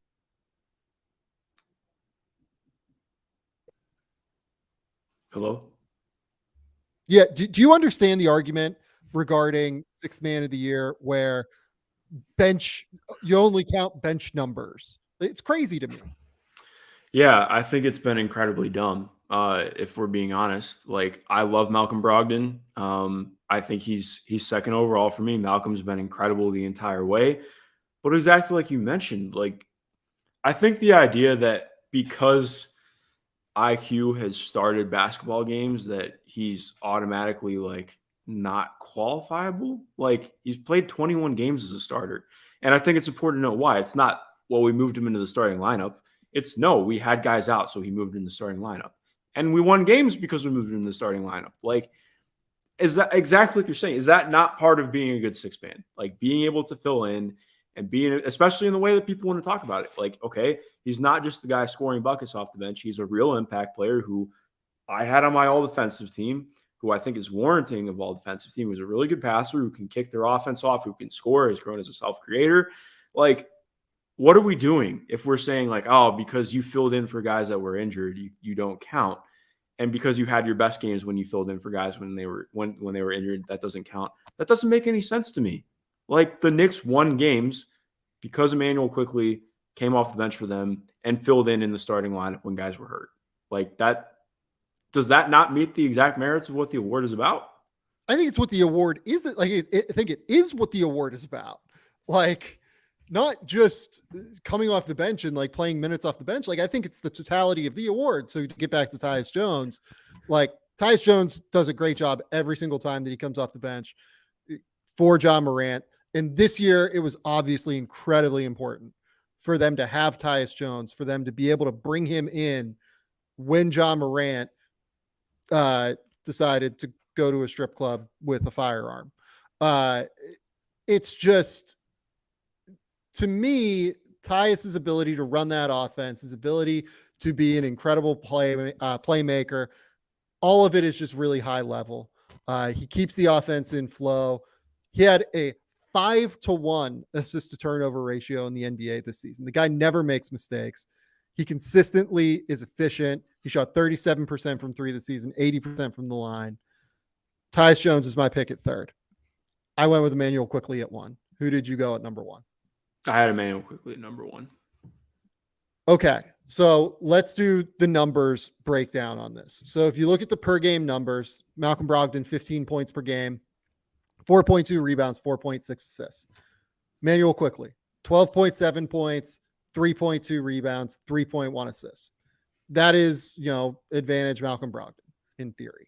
Hello? Yeah. Do you understand the argument regarding sixth man of the year where bench, you only count bench numbers? It's crazy to me. Yeah, I think it's been incredibly dumb. If we're being honest, like I love Malcolm Brogdon. I think he's second overall for me. Malcolm's been incredible the entire way, but exactly like you mentioned, like I think the idea that because IQ has started basketball games that he's automatically like not qualifiable. Like he's played 21 games as a starter. And I think it's important to know why. It's not, well, we moved him into the starting lineup. It's no, we had guys out, so he moved in the starting lineup. And we won games because we moved him in the starting lineup. Like, is that exactly what you're saying? Is that not part of being a good six man? Like being able to fill in and being, especially in the way that people want to talk about it. Like, okay, he's not just the guy scoring buckets off the bench. He's a real impact player who I had on my all defensive team, who I think is warranting of all defensive team. Who's a really good passer who can kick their offense off, who can score, has grown as a self creator. Like, what are we doing if we're saying like, oh, because you filled in for guys that were injured, you don't count, and because you had your best games when you filled in for guys when they were injured, that doesn't count? That doesn't make any sense to me. Like the Knicks won games because Emmanuel Quickley came off the bench for them and filled in the starting lineup when guys were hurt. Like that, does that not meet the exact merits of what the award is about? I think it's what the award is. Like, I think it is what the award is about. Like, not just coming off the bench and like playing minutes off the bench. Like, I think it's the totality of the award. So to get back to Tyus Jones, like Tyus Jones does a great job every single time that he comes off the bench for Ja Morant. And this year, it was obviously incredibly important for them to have Tyus Jones, for them to be able to bring him in when Ja Morant decided to go to a strip club with a firearm. It's just, to me, Tyus's ability to run that offense, his ability to be an incredible playmaker, all of it is just really high level. He keeps the offense in flow. He had a 5-to-1 assist to turnover ratio in the NBA this season. The guy never makes mistakes. He consistently is efficient. He shot 37% from three this season, 80% from the line. Tyus Jones is my pick at third. I went with Emmanuel Quickley at one. Who did you go at number one? I had Emmanuel Quickley at number one. Okay, so let's do the numbers breakdown on this. So if you look at the per game numbers, Malcolm Brogdon, 15 points per game, 4.2 rebounds, 4.6 assists. Emmanuel Quickley, 12.7 points, 3.2 rebounds, 3.1 assists. That is, advantage Malcolm Brogdon in theory.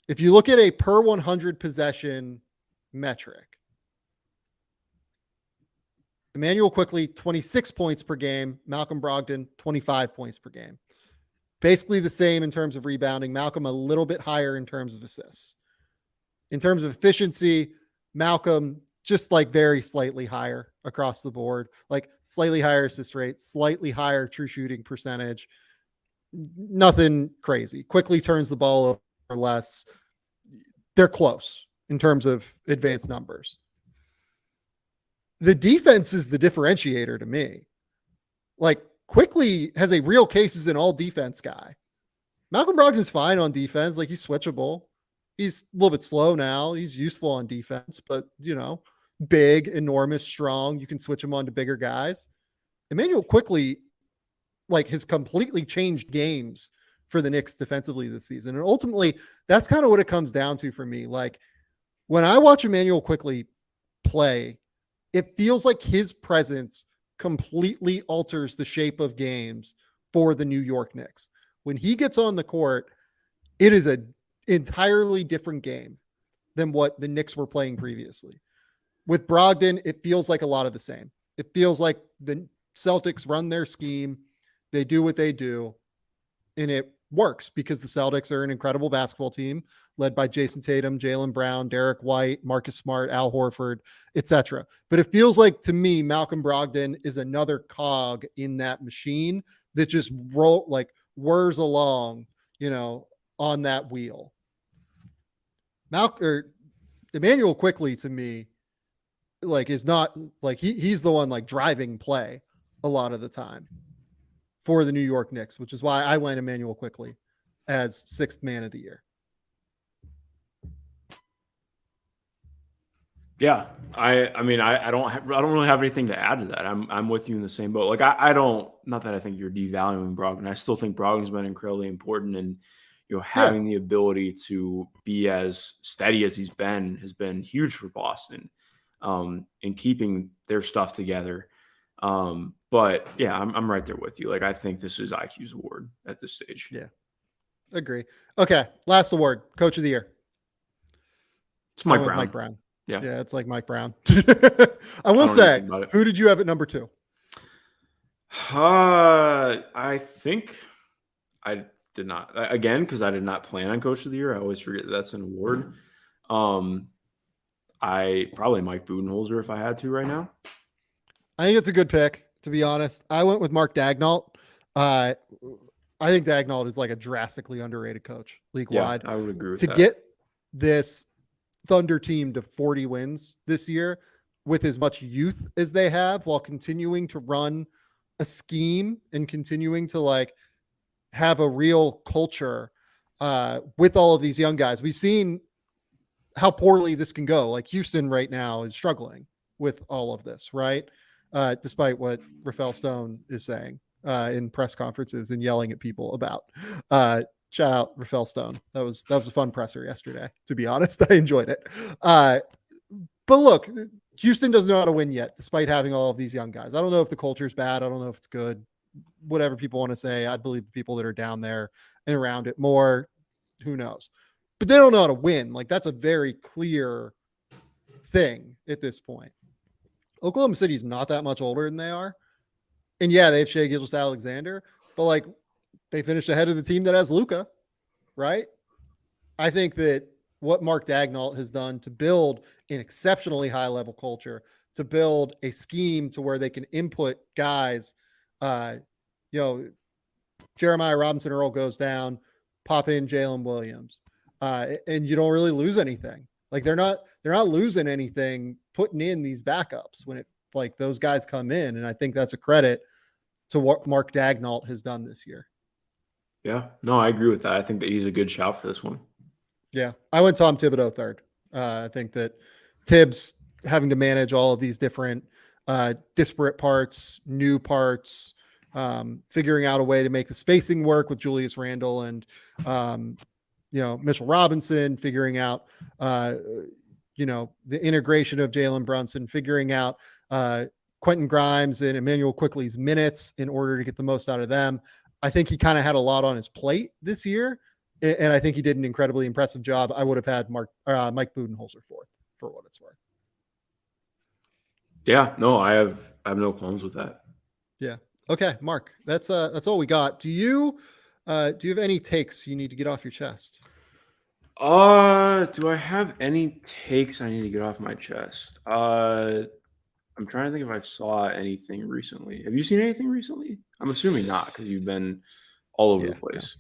If you look at a per 100 possession metric, Emmanuel Quickley, 26 points per game. Malcolm Brogdon, 25 points per game. Basically the same in terms of rebounding. Malcolm a little bit higher in terms of assists. In terms of efficiency, Malcolm just like very slightly higher across the board, like slightly higher assist rate, slightly higher true shooting percentage. Nothing crazy. Quickly turns the ball over less. They're close in terms of advanced numbers. The defense is the differentiator to me. Like Quickly has a real cases in all defense guy. Malcolm Brogdon's fine on defense. Like he's switchable. He's a little bit slow now. He's useful on defense, but big, enormous, strong. You can switch him on to bigger guys. Emmanuel Quickly has completely changed games for the Knicks defensively this season. And ultimately, that's kind of what it comes down to for me. Like when I watch Emmanuel Quickly play, it feels like his presence completely alters the shape of games for the New York Knicks. When he gets on the court, it is an entirely different game than what the Knicks were playing previously. With Brogdon, it feels like a lot of the same. It feels like the Celtics run their scheme. They do what they do, and it works because the Celtics are an incredible basketball team led by Jason Tatum, Jaylen Brown, Derek White, Marcus Smart, Al Horford, etc. But it feels like to me, Malcolm Brogdon is another cog in that machine that just whirs along, on that wheel. Emmanuel Quickly to me, is not he's the one driving play a lot of the time for the New York Knicks, which is why I went Emmanuel Quickly as sixth man of the year. Yeah, I mean, I don't really have anything to add to that. I'm with you in the same boat. Like I don't, not that I think you're devaluing Brogdon. I still think Brogdon's been incredibly important, and having the ability to be as steady as he's been has been huge for Boston, in keeping their stuff together. But yeah, I'm right there with you. Like I think this is IQ's award at this stage. Yeah, agree. Okay, last award, Coach of the Year. It's Mike Brown. Mike Brown. Yeah, it's like Mike Brown. I will say, who did you have at number 2? I think I did not, again, because I did not plan on Coach of the Year. I always forget that's an award. I probably Mike Budenholzer if I had to right now. I think it's a good pick, to be honest. I went with Mark Daigneault. I think Daigneault is like a drastically underrated coach league-wide. Yeah, I would agree with that. To get this Thunder team to 40 wins this year with as much youth as they have, while continuing to run a scheme and continuing to have a real culture with all of these young guys. We've seen how poorly this can go. Like Houston right now is struggling with all of this, right? Despite what Rafael Stone is saying in press conferences and yelling at people about. Shout out Rafael Stone. That was a fun presser yesterday, to be honest. I enjoyed it. But look, Houston doesn't know how to win yet, despite having all of these young guys. I don't know if the culture is bad. I don't know if it's good. Whatever people want to say, I believe the people that are down there and around it more. Who knows? But they don't know how to win. That's a very clear thing at this point. Oklahoma City is not that much older than they are. And yeah, they have Shai Gilgeous-Alexander, but they finished ahead of the team that has Luka, right? I think that what Mark Daigneault has done to build an exceptionally high level culture, to build a scheme to where they can input guys, Jeremiah Robinson Earl goes down, pop in Jalen Williams, and you don't really lose anything. They're not losing anything putting in these backups when those guys come in. And I think that's a credit to what Mark Daigneault has done this year. Yeah, no, I agree with that. I think that he's a good shout for this one. Yeah, I went Tom Thibodeau third. I think that Tibbs having to manage all of these different disparate parts, new parts, figuring out a way to make the spacing work with Julius Randle and Mitchell Robinson, figuring out the integration of Jalen Brunson, figuring out Quentin Grimes and Emmanuel Quickly's minutes in order to get the most out of them. I think he kind of had a lot on his plate this year, and I think he did an incredibly impressive job. I would have had Mike Budenholzer fourth, for what it's worth. Yeah, no, I have no qualms with that. Yeah. Okay, Mark, that's all we got. Do you have any takes you need to get off your chest? Do I have any takes I need to get off my chest? I'm trying to think if I saw anything recently. Have you seen anything recently? I'm assuming not because you've been all over the Yeah. No. place.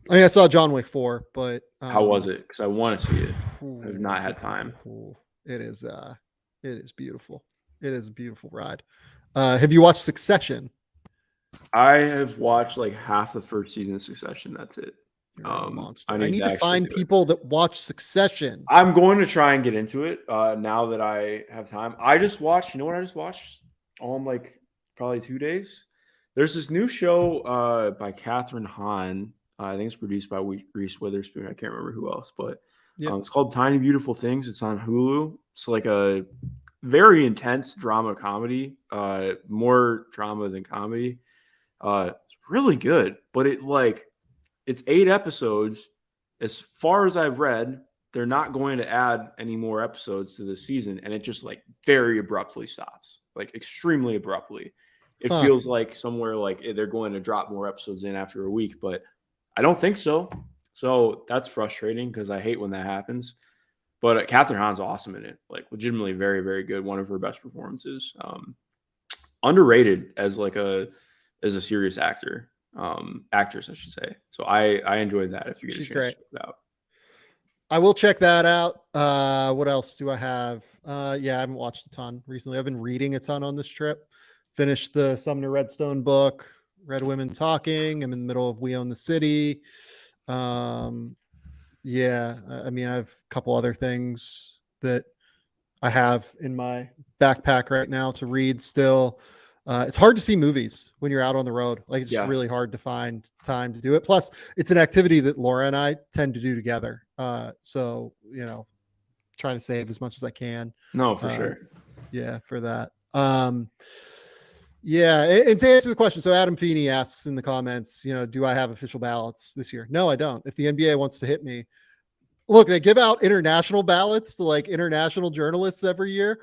I mean, I saw John Wick 4, but How was it? Because I want to see it. I have ooh, not had time. it is beautiful. It is a beautiful ride. Have you watched Succession? I have watched like half the first season of Succession. That's it. You're a I monster. I need need to to actually find do it. people that watch Succession. I'm going to try and get into it now that I have time. I just watched, you know what I just watched on like probably 2 days? There's this new show by Catherine Hahn. I think it's produced by Reese Witherspoon. I can't remember who else, but Yep. it's called Tiny Beautiful Things. It's on Hulu. It's like a very intense drama comedy, more drama than comedy. It's really good, but it's 8 episodes. As far as I've read, they're not going to add any more episodes to this season, and it just like very abruptly stops, like extremely abruptly. It Huh. feels like somewhere like they're going to drop more episodes in after a week, but I don't think so. So that's frustrating because I hate when that happens. But Catherine Hahn's awesome in it, like legitimately very, very good. One of her best performances. Underrated as like a serious actress, I should say. So I enjoyed that. If you get She's a chance great. to check it out. I will check that out. What else do I have? Yeah, I haven't watched a ton recently. I've been reading a ton on this trip. Finished the Sumner Redstone book, read Women Talking. I'm in the middle of We Own the City. Yeah, I mean, I have a couple other things that I have in my backpack right now to read still. It's hard to see movies when you're out on the road. Like it's Yeah. really hard to find time to do it. Plus, it's an activity that Laura and I tend to do together. So trying to save as much as I can. No, for Uh, sure. yeah, for that. Yeah, and to answer the question, so Adam Feeney asks in the comments, do I have official ballots this year? No, I don't. If the NBA wants to hit me, look, they give out international ballots to like international journalists every year.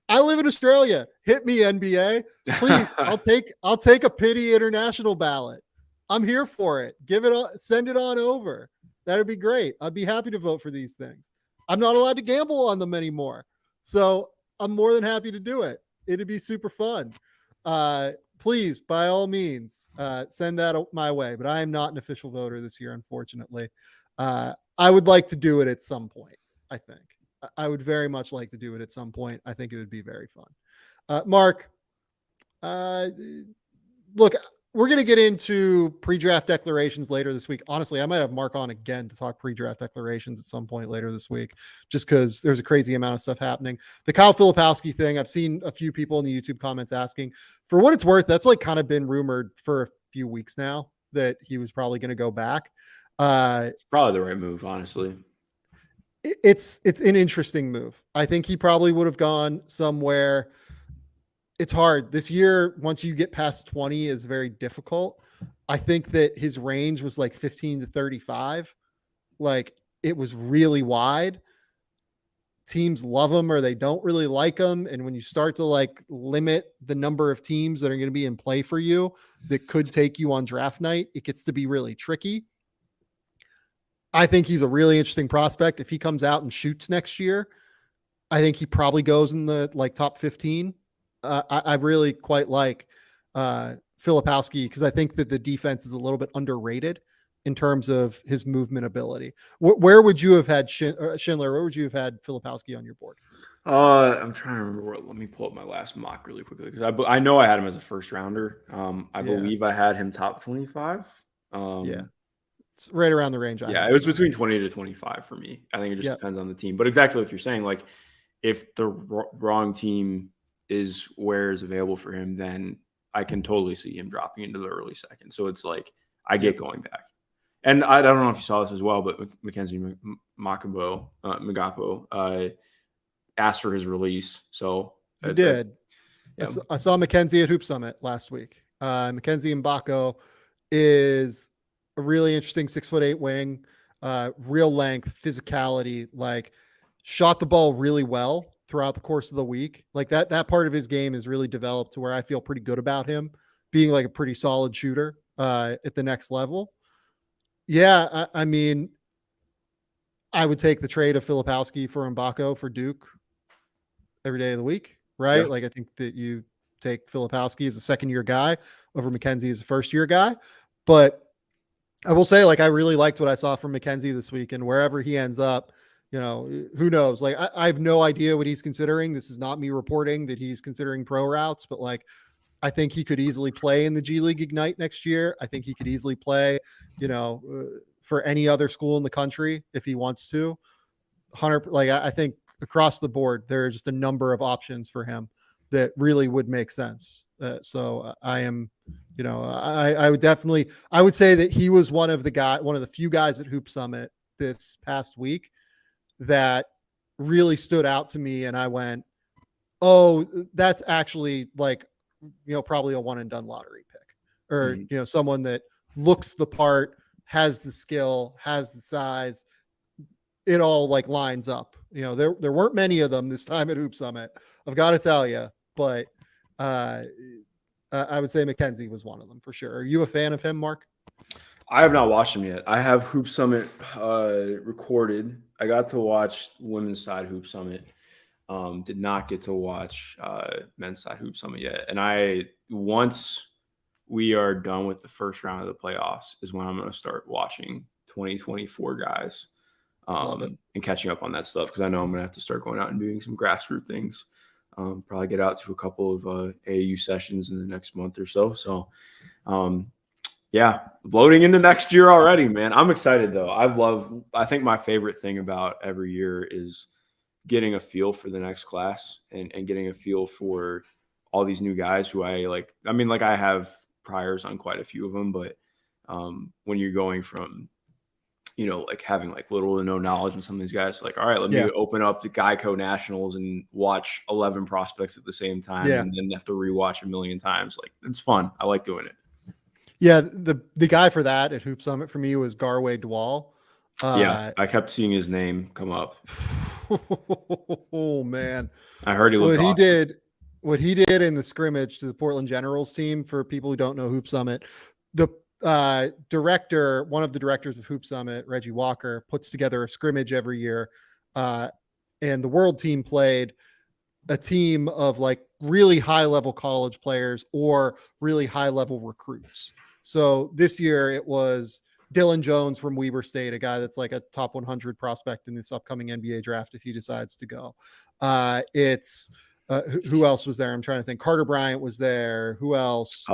I live in Australia. Hit me, NBA. Please, I'll take a pity international ballot. I'm here for it. Give it send it on over. That'd be great. I'd be happy to vote for these things. I'm not allowed to gamble on them anymore. So I'm more than happy to do it. It'd be super fun. Please, by all means, send that my way. But I am not an official voter this year, unfortunately. I would like to do it at some point, I think. I would very much like to do it at some point. I think it would be very fun. Mark, look, we're going to get into pre-draft declarations later this week. Honestly, I might have Mark on again to talk pre-draft declarations at some point later this week, just because there's a crazy amount of stuff happening. The Kyle Filipowski thing, I've seen a few people in the YouTube comments asking. For what it's worth, that's like kind of been rumored for a few weeks now that he was probably going to go back. It's probably the right move, honestly. It's an interesting move. I think he probably would have gone somewhere. It's hard this year. Once you get past 20 is very difficult. I think that his range was like 15 to 35. Like it was really wide. Teams love him or they don't really like him. And when you start to like limit the number of teams that are going to be in play for you that could take you on draft night, it gets to be really tricky. I think he's a really interesting prospect. If he comes out and shoots next year, I think he probably goes in the like top 15. I really quite like Filipowski because I think that the defense is a little bit underrated in terms of his movement ability. Where would you have had Schindler? Where would you have had Filipowski on your board? I'm trying to remember. Let me pull up my last mock really quickly because I know I had him as a first rounder. I believe I had him top 25. Yeah. It's right around the range. Yeah, it was between 20 to 25 for me. I think it just depends on the team. But exactly like you're saying, like if the wrong team is where is available for him, then I can totally see him dropping into the early second. So it's like I get going back. And I don't know if you saw this as well, but Mackenzie Magapo asked for his release. So he did. I saw Mackenzie at Hoop Summit last week. Mackenzie Mbako is a really interesting 6'8" wing, real length, physicality, like shot the ball really well throughout the course of the week. Like that part of his game is really developed to where I feel pretty good about him being like a pretty solid shooter at the next level. Yeah. I mean, I would take the trade of Filipowski for Mbako for Duke every day of the week, right? Yeah. Like I think that you take Filipowski as a second-year guy over McKenzie as a first-year guy. But I will say, like, I really liked what I saw from McKenzie this week, and wherever he ends up, who knows? Like, I have no idea what he's considering. This is not me reporting that he's considering pro routes, but like, I think he could easily play in the G League Ignite next year. I think he could easily play, for any other school in the country if he wants to. 100, like, I think across the board, there are just a number of options for him that really would make sense. So I am, I would definitely, I would say that he was one of the few guys at Hoop Summit this past week that really stood out to me. And I went, oh, that's actually like, probably a one and done lottery pick, or, someone that looks the part, has the skill, has the size. It all like lines up. There weren't many of them this time at Hoop Summit, I've got to tell you, but I would say McKenzie was one of them for sure. Are you a fan of him, Mark? I have not watched him yet. I have Hoop Summit recorded. I got to watch women's side Hoop Summit. Did not get to watch men's side Hoop Summit yet. And once we are done with the first round of the playoffs is when I'm going to start watching 2024 guys and catching up on that stuff, because I know I'm going to have to start going out and doing some grassroots things. Probably get out to a couple of AAU sessions in the next month or so. So, yeah, loading into next year already, man. I'm excited, though. I think my favorite thing about every year is getting a feel for the next class and getting a feel for all these new guys who I like. I mean, like, I have priors on quite a few of them, but when you're going from, like having like little to no knowledge on some of these guys, like, all right, let me open up the Geico Nationals and watch 11 prospects at the same time, and then have to rewatch a million times. Like, it's fun. I like doing it. Yeah, the guy for that at Hoop Summit for me was Garway Dwall. I kept seeing his name come up. Oh man, I heard he looked awesome. What he did in the scrimmage to the Portland Generals team. For people who don't know Hoop Summit, the one of the directors of Hoop Summit, Reggie Walker, puts together a scrimmage every year, and the world team played a team of like really high level college players or really high level recruits. So this year it was Dylan Jones from Weber State, a guy that's like a top 100 prospect in this upcoming NBA draft if he decides to go. It's who else was there? I'm trying to think. Carter Bryant was there. Who else?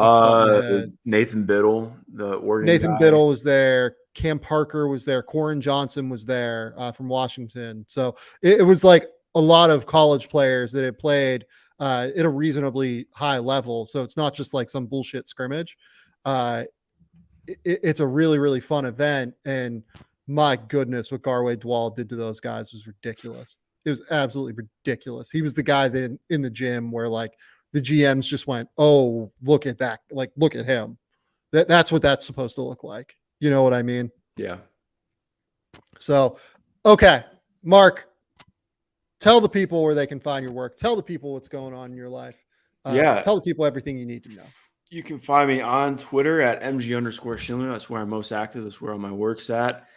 Nathan Biddle, the Oregon Nathan guy. Biddle was there. Cam Parker was there. Corin Johnson was there from Washington. So it was like a lot of college players that had played at a reasonably high level. So it's not just like some bullshit scrimmage. It's a really, really fun event. And my goodness, what Garway Dwall did to those guys was ridiculous. It was absolutely ridiculous. He was the guy that in the gym where like the GMs just went, oh, look at that. Like, look at him. That's what that's supposed to look like. You know what I mean? Yeah. So, okay, Mark, tell the people where they can find your work. Tell the people what's going on in your life. Tell the people everything you need to know. You can find me on Twitter at MG_Schindler. That's where I'm most active. That's where all my work's at.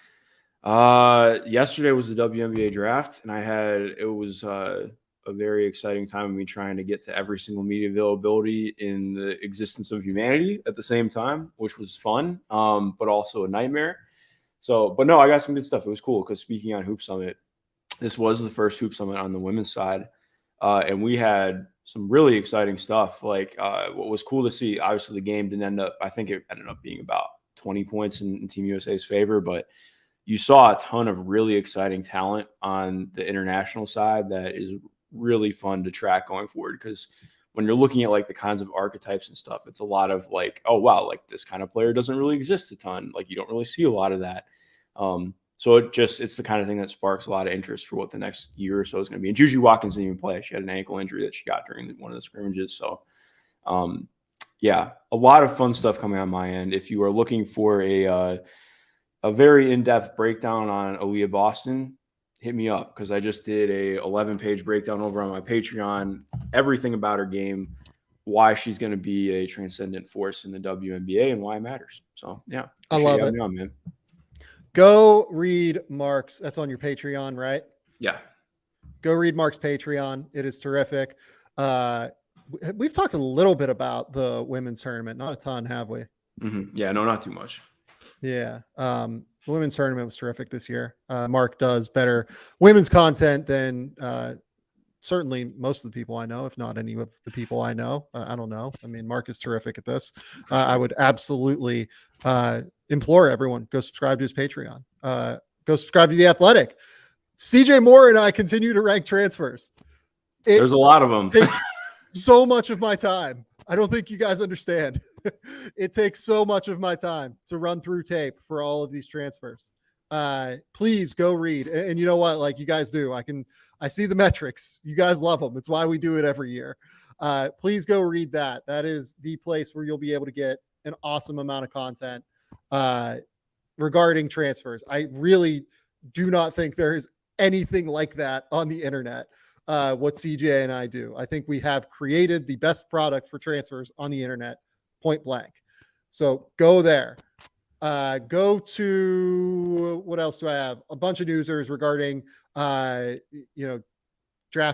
Yesterday was the WNBA draft, and it was a very exciting time of me trying to get to every single media availability in the existence of humanity at the same time, which was fun, but also a nightmare. So, but no, I got some good stuff. It was cool because speaking on Hoop Summit, this was the first Hoop Summit on the women's side, and we had some really exciting stuff. Like what was cool to see, obviously the game didn't end up, I think it ended up being about 20 points in Team USA's favor, but you saw a ton of really exciting talent on the international side that is really fun to track going forward, because when you're looking at like the kinds of archetypes and stuff, it's a lot of like, oh wow, like this kind of player doesn't really exist a ton. Like you don't really see a lot of that. So it's the kind of thing that sparks a lot of interest for what the next year or so is going to be. And Juju Watkins didn't even play. She had an ankle injury that she got during one of the scrimmages. So yeah, a lot of fun stuff coming on my end. If you are looking for a very in-depth breakdown on Aaliyah Boston, hit me up, because I just did a 11-page breakdown over on my Patreon, everything about her game, why she's going to be a transcendent force in the WNBA and why it matters. So yeah, I love it. On, man. Go read Mark's. That's on your Patreon, right? Yeah. Go read Mark's Patreon. It is terrific. We've talked a little bit about the women's tournament, not a ton, have we? Mm-hmm. Yeah, no, not too much. Yeah. The women's tournament was terrific this year. Mark does better women's content than certainly most of the people I know, if not any of the people I know. I don't know. I mean, Mark is terrific at this. I would absolutely implore everyone, go subscribe to his Patreon. Go subscribe to The Athletic. CJ Moore and I continue to rank transfers. There's a lot of them. Takes so much of my time. I don't think you guys understand. It takes so much of my time to run through tape for all of these transfers. Please go read. And you know what? Like you guys do. I see the metrics. You guys love them. It's why we do it every year. Please go read that. That is the place where you'll be able to get an awesome amount of content regarding transfers. I really do not think there is anything like that on the internet. What CJ and I do. I think we have created the best product for transfers on the internet, point blank. So go there. Go to, what else do I have? A bunch of newsers regarding, draft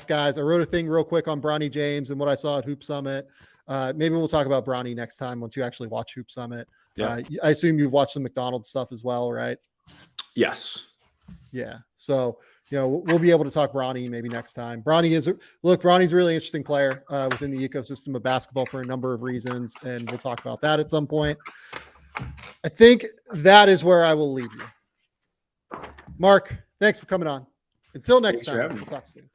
guys. I wrote a thing real quick on Bronny James and what I saw at Hoop Summit. Maybe we'll talk about Bronny next time once you actually watch Hoop Summit. Yeah. I assume you've watched the McDonald's stuff as well, right? Yes. Yeah. So, we'll be able to talk Bronny maybe next time. Bronny's a really interesting player within the ecosystem of basketball for a number of reasons, and we'll talk about that at some point. I think that is where I will leave you. Mark, thanks for coming on. Until next time, we'll talk soon.